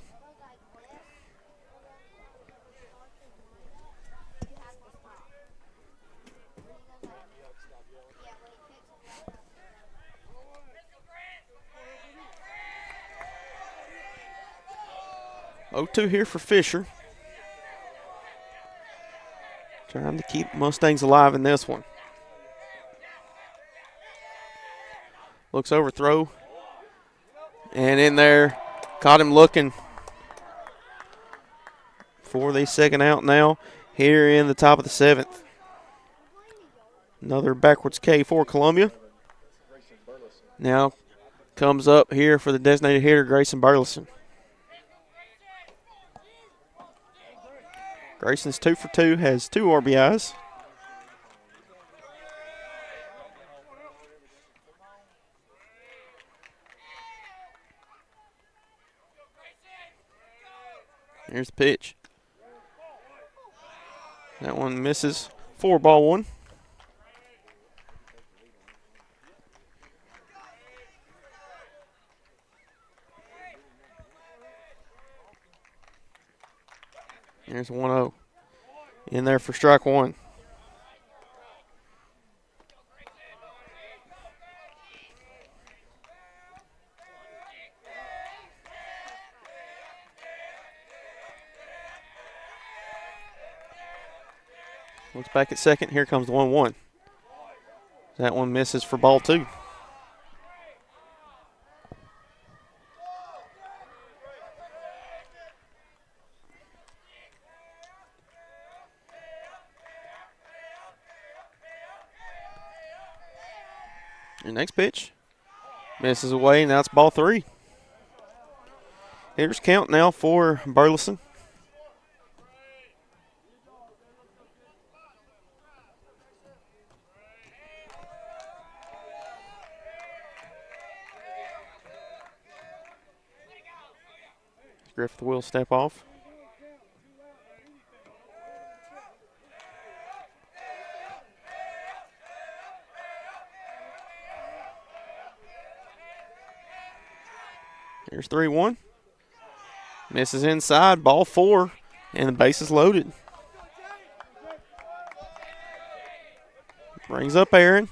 Here for Fisher. Trying to keep Mustangs alive in this one. Looks over, throw. And in there, caught him looking for the second out now here in the top of the seventh. Another backwards K for Columbia. Now comes up here for the designated hitter, Grayson Burleson. Grayson's 2 for 2, has 2 RBIs. Here's the pitch. That one misses. 4-1. Here's 1-0. In there for strike one. Looks back at second. Here comes the 1-1. That one misses for ball 2. Your next pitch misses away. Now it's ball 3. Hitters count now for Burleson. Griffith will step off. Here's 3-1. Misses inside, ball 4, and the base is loaded. Brings up Aaron.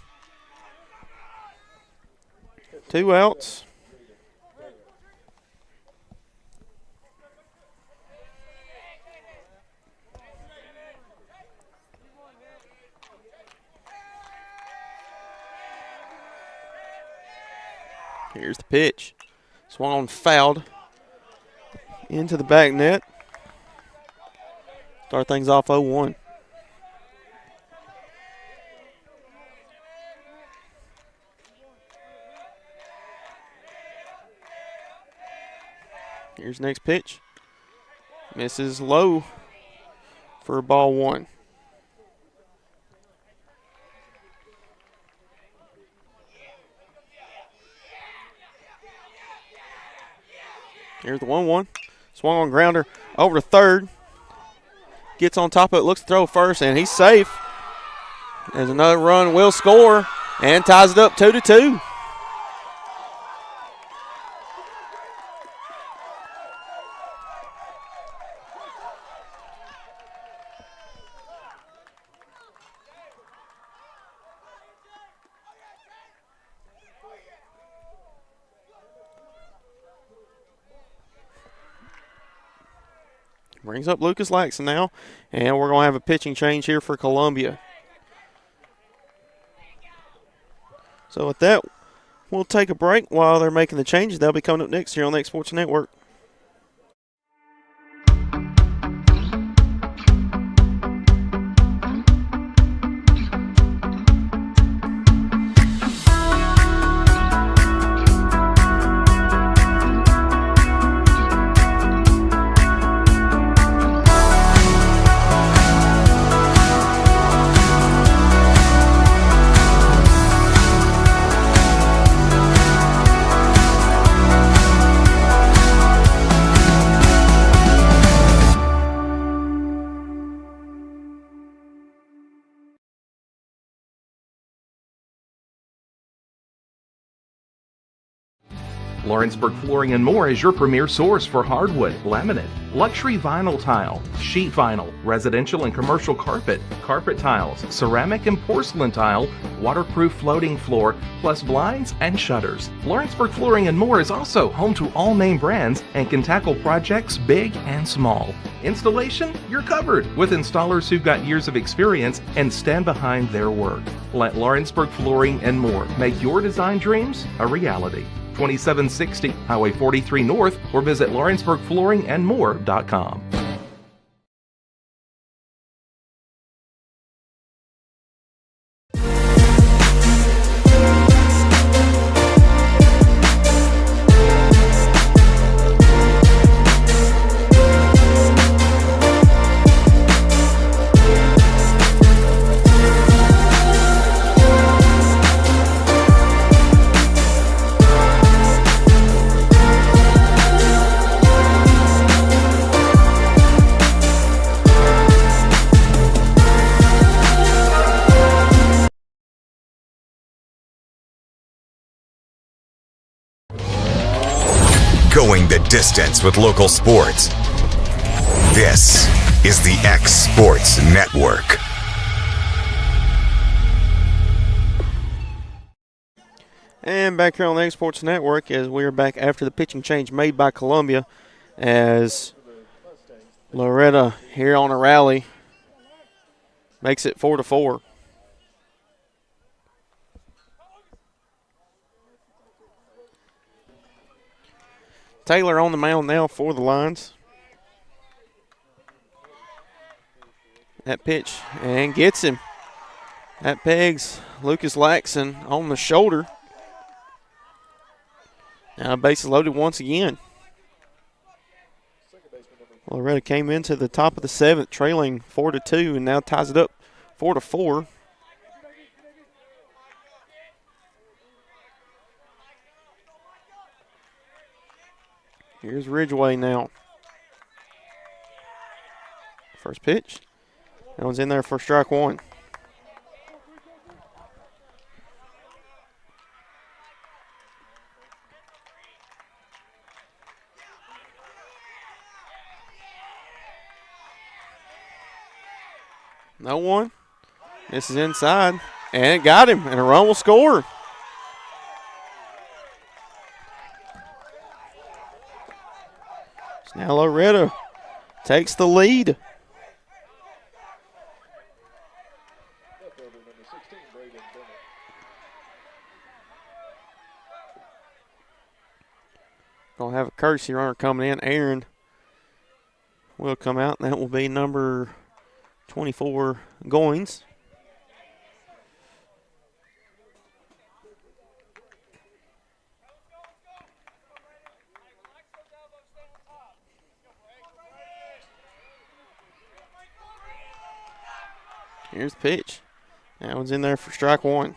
2 outs. Here's the pitch. Swung on, fouled into the back net. Start things off 0-1. Here's next pitch. Misses low for ball 1. Here's the 1-1. Swung on grounder over to third. Gets on top of it, looks to throw first, and he's safe. There's another run, will score, and ties it up 2-2. Brings up Lucas Laxon now, and we're going to have a pitching change here for Columbia. So with that, we'll take a break while they're making the changes. They'll be coming up next here on the X Sports Network. Lawrenceburg Flooring and More is your premier source for hardwood, laminate, luxury vinyl tile, sheet vinyl, residential and commercial carpet, carpet tiles, ceramic and porcelain tile, waterproof floating floor, plus blinds and shutters. Lawrenceburg Flooring and More is also home to all name brands and can tackle projects big and small. Installation, you're covered with installers who've got years of experience and stand behind their work. Let Lawrenceburg Flooring and More make your design dreams a reality. 2760 Highway 43 North, or visit lawrenceburgflooringandmore.com. Going the distance with local sports. This is the X Sports Network. And back here on the X Sports Network, as we are back after the pitching change made by Columbia, as Loretto here on a rally makes it 4-4. Taylor on the mound now for the Lions. That pitch, and gets him. That pegs Lucas Laxon on the shoulder. Now bases loaded once again. Loretto came into the top of the seventh, trailing 4-2, and now ties it up 4-4. Here's Ridgeway now. First pitch. That one's in there for strike one. No one. This is inside. And it got him, and a run will score. So now Loretto takes the lead. Gonna have a courtesy runner coming in. Aaron will come out, and that will be number 24, Goins. Here's the pitch. That one's in there for strike one.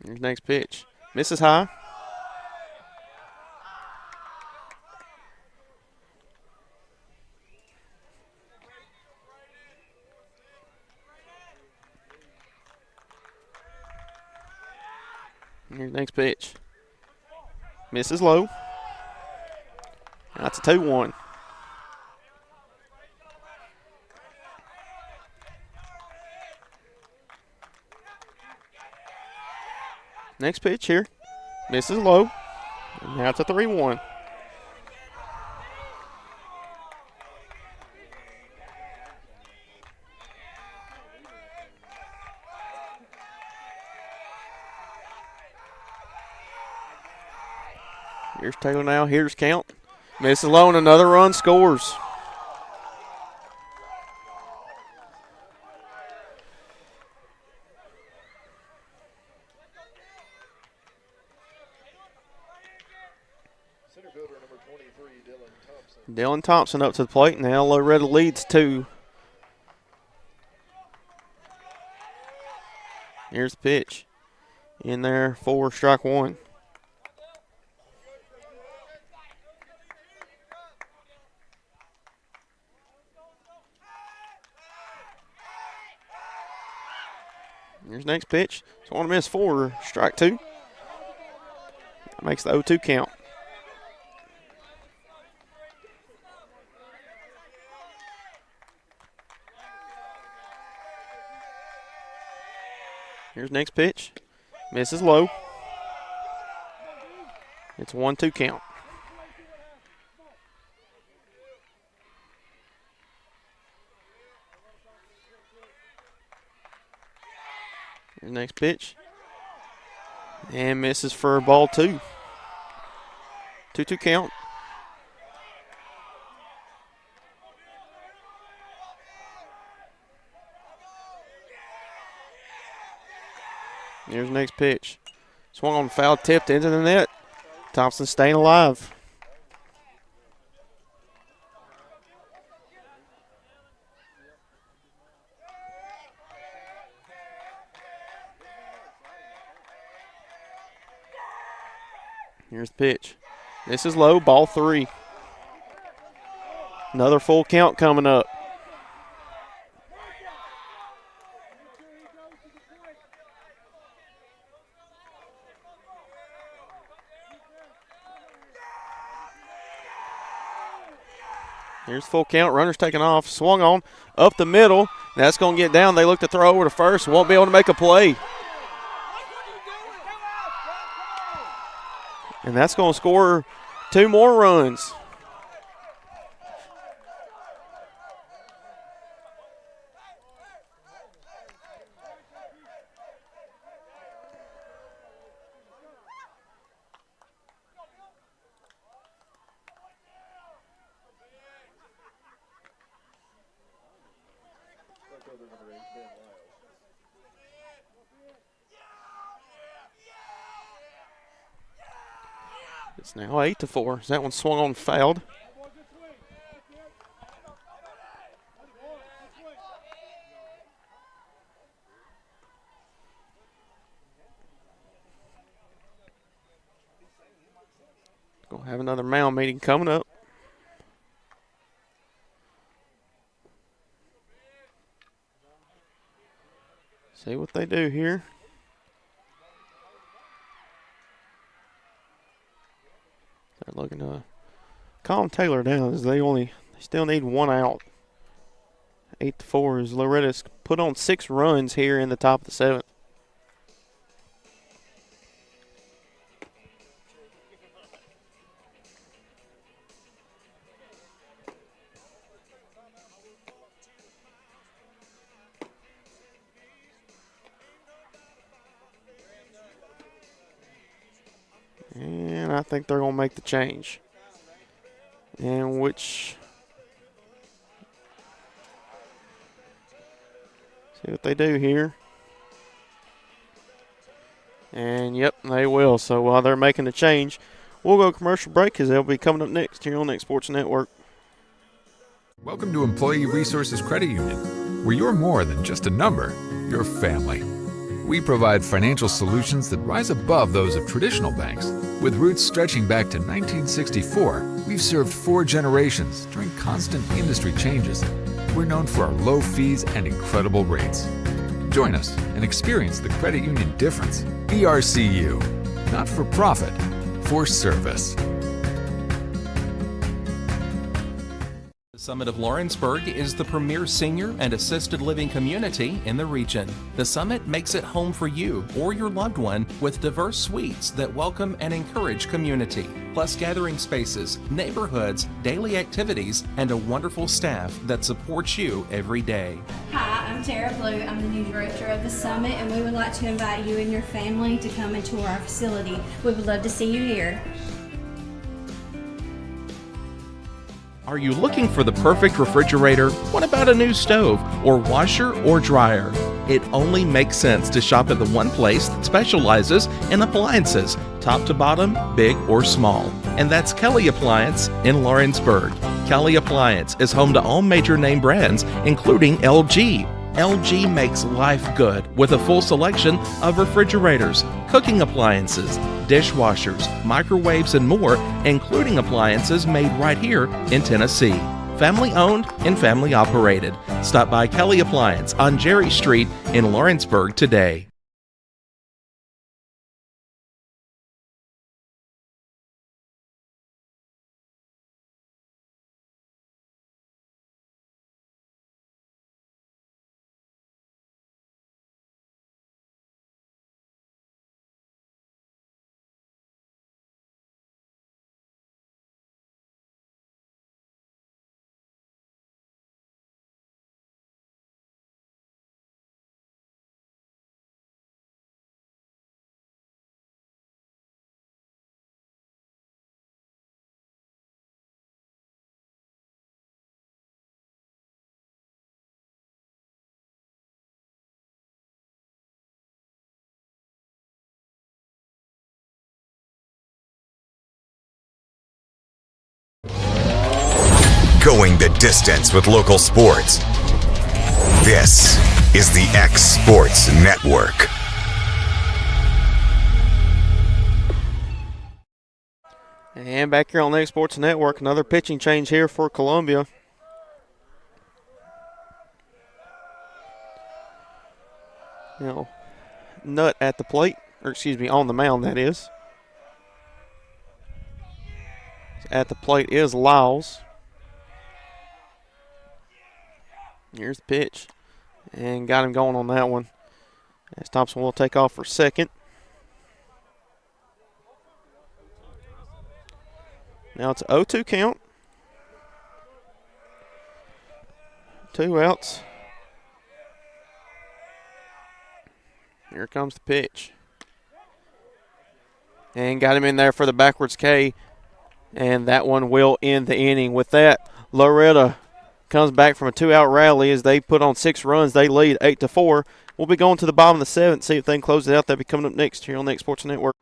Here's next pitch. Misses high. Here's next pitch. Misses low. That's a 2-1. Next pitch here. Misses low. And now it's a 3-1. Here's Taylor now. Here's count. Misses low and another run scores. Center fielder number 23, Dylan Thompson. Dylan Thompson up to the plate. Now Loretto leads 2. Here's the pitch. In there, 4, strike 1. Here's next pitch. Swung and missed 4, strike 2. That makes the 0-2 count. Here's next pitch. Misses low. It's a 1-2 count. Here's next pitch. And misses for ball 2. 2-2 count. Here's next pitch. Swung on, foul, tipped into the net. Thompson staying alive. Here's the pitch. This is low, ball 3. Another full count coming up. Here's full count. Runner's taking off. Swung on. Up the middle. That's going to get down. They look to throw over to first. Won't be able to make a play. And that's going to score 2 more runs. It's now 8-4. That one swung on and fouled. Gonna have another mound meeting coming up. See what they do here. They're looking to calm Taylor down as they still need 1 out. 8-4 as Loretta's put on 6 runs here in the top of the 7th. And I think they're going to make the change. And see what they do here. And yep, they will. So while they're making the change, we'll go commercial break because they'll be coming up next here on the Sports Network. Welcome to Employee Resources Credit Union, where you're more than just a number, you're family. We provide financial solutions that rise above those of traditional banks. With roots stretching back to 1964, we've served 4 generations during constant industry changes. We're known for our low fees and incredible rates. Join us and experience the credit union difference. ERCU, not for profit, for service. The Summit of Lawrenceburg is the premier senior and assisted living community in the region. The Summit makes it home for you or your loved one with diverse suites that welcome and encourage community, plus gathering spaces, neighborhoods, daily activities, and a wonderful staff that supports you every day. Hi, I'm Tara Blue. I'm the new director of the Summit, and we would like to invite you and your family to come and tour our facility. We would love to see you here. Are you looking for the perfect refrigerator? What about a new stove or washer or dryer? It only makes sense to shop at the one place that specializes in appliances, top to bottom, big or small. And that's Kelly Appliance in Lawrenceburg. Kelly Appliance is home to all major name brands, including LG. LG makes life good with a full selection of refrigerators, cooking appliances, dishwashers, microwaves, and more, including appliances made right here in Tennessee. Family owned and family operated. Stop by Kelly Appliance on Jerry Street in Lawrenceburg today. Going the distance with local sports. This is the X Sports Network. And back here on the X Sports Network, another pitching change here for Columbia. Now, Nutt at the plate, or excuse me, on the mound, that is. At the plate is Lyles. Here's the pitch. And got him going on that one. As Thompson will take off for second. Now it's an 0-2 count. 2 outs. Here comes the pitch. And got him in there for the backwards K. And that one will end the inning. With that, Loretto comes back from a 2-out rally as they put on 6 runs. They lead 8-4. We'll be going to the bottom of the 7th, see if they can close it out. That'll be coming up next here on the X Sports Network.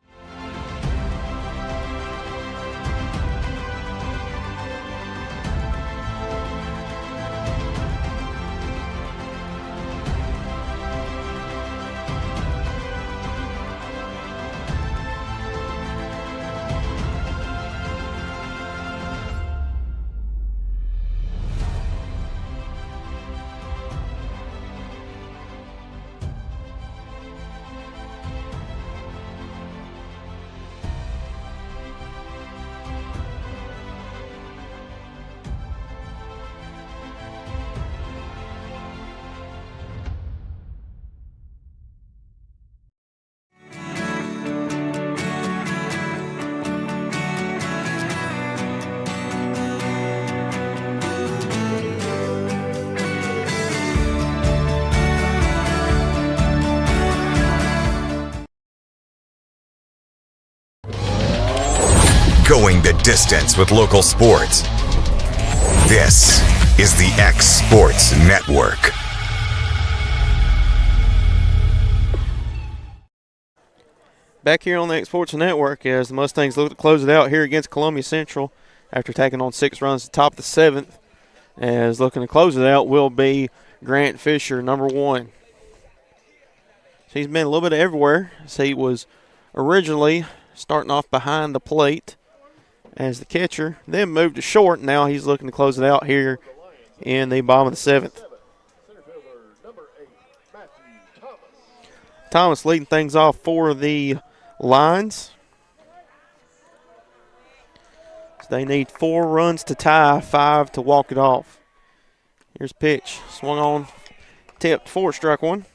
Going the distance with local sports. This is the X Sports Network. Back here on the X Sports Network as the Mustangs look to close it out here against Columbia Central after taking on 6 runs to top of the 7th. As looking to close it out will be Grant Fisher, number 1. So he's been a little bit everywhere. So he was originally starting off behind the plate as the catcher, then moved to short. Now he's looking to close it out here in the bottom of the 7th. Thomas leading things off for the Lions. So they need 4 runs to tie, 5 to walk it off. Here's pitch. Swung on, tipped for strike 1.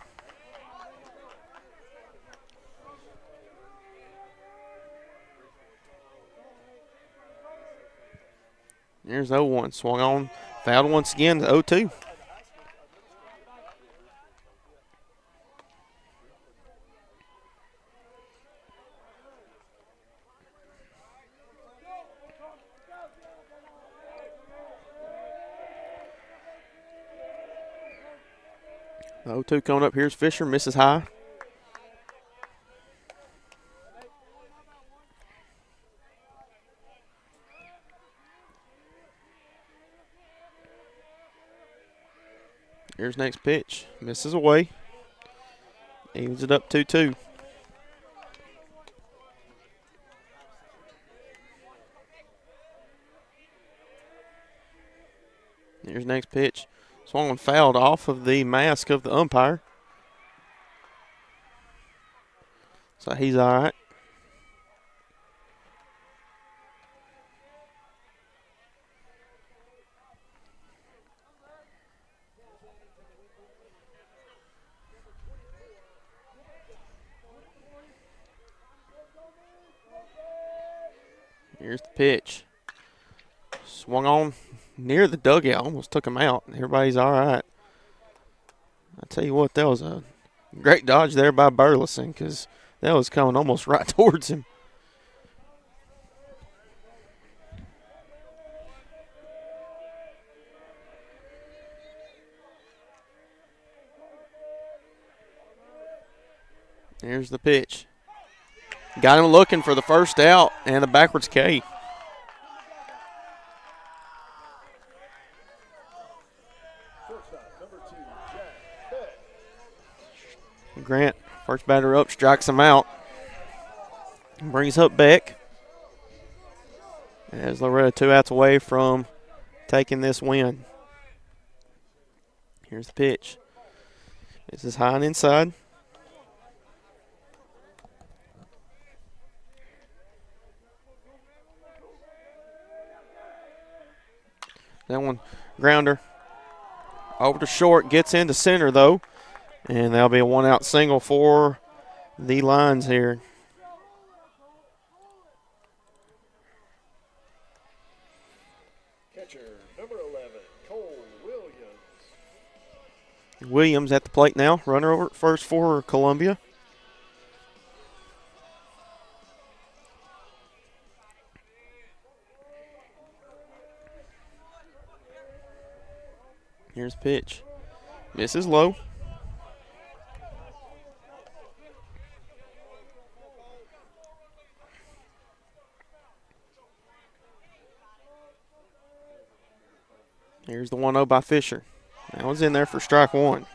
Here's 0-1. Swung on, fouled once again to 0-2. The 0-2 coming up. Here's Fisher, misses high. Here's next pitch. Misses away. Evens it up 2-2. Here's next pitch. Swung and fouled off of the mask of the umpire. So he's all right. Here's the pitch. Swung on near the dugout, almost took him out. Everybody's all right. I tell you what, that was a great dodge there by Burleson because that was coming almost right towards him. Here's the pitch. Got him looking for the first out and a backwards K. Grant, first batter up, strikes him out. Brings up Beck. As Loretto 2 outs away from taking this win. Here's the pitch. This is high and inside. That one, grounder. Over to short, gets into center though. And that'll be a 1-out single for the Lions here. Catcher, number 11, Cole Williams. Williams at the plate now. Runner over at first for Columbia. Here's pitch. Misses low. Here's the 1-0 by Fisher. That one's in there for strike 1.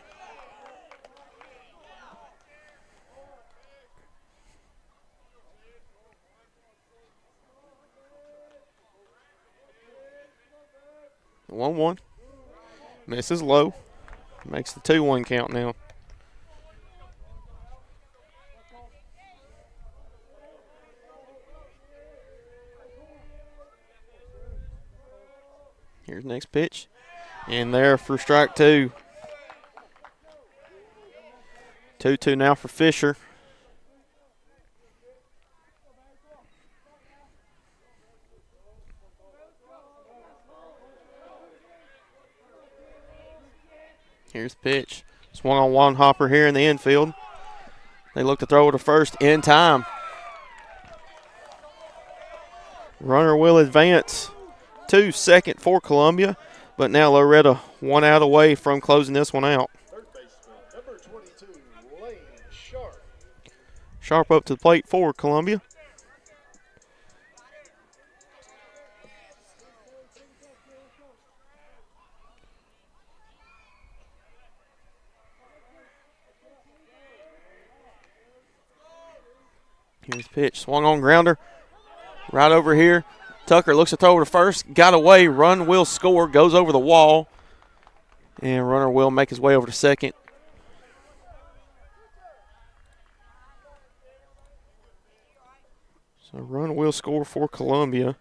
The 1-1. Misses low. Makes the 2-1 count now. Here's next pitch. In there for strike 2. 2-2 now for Fisher. Here's the pitch. Swung on one hopper here in the infield. They look to throw it to first in time. Runner will advance to second for Columbia, but now Loretto 1 out away from closing this one out. Third baseman, number 22, Lane Sharp. Sharp up to the plate for Columbia. Here's the pitch. Swung on grounder. Right over here. Tucker looks to throw over to first. Got away. Run will score. Goes over the wall. And runner will make his way over to second. So run will score for Columbia.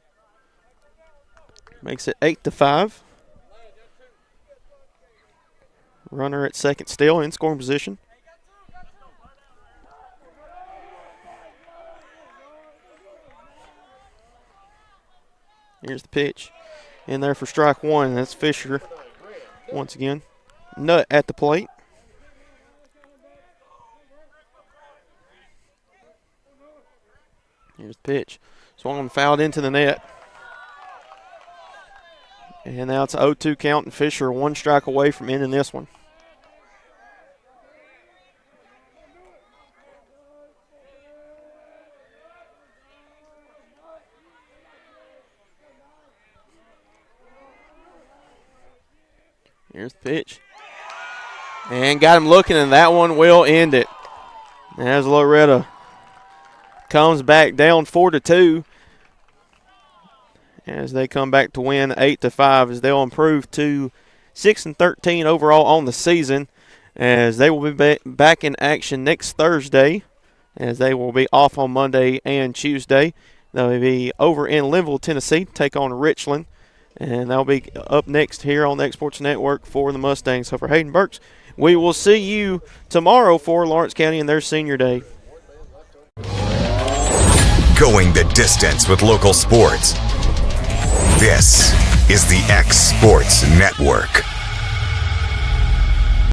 Makes it 8-5. Runner at second still in scoring position. Here's the pitch. In there for strike one. That's Fisher once again. Nutt at the plate. Here's the pitch. Swung and fouled into the net. And now it's an 0-2 count, and Fisher one strike away from ending this one. Here's the pitch. And got him looking, and that one will end it. As Loretto comes back down 4-2 as they come back to win 8-5 as they'll improve to 6-13 overall on the season as they will be back in action next Thursday as they will be off on Monday and Tuesday. They'll be over in Linville, Tennessee, to take on Richland. And that'll be up next here on the Exports Network for the Mustangs. So for Hayden Burks, we will see you tomorrow for Lawrence County and their senior day. Going the distance with local sports. This is the X Sports Network.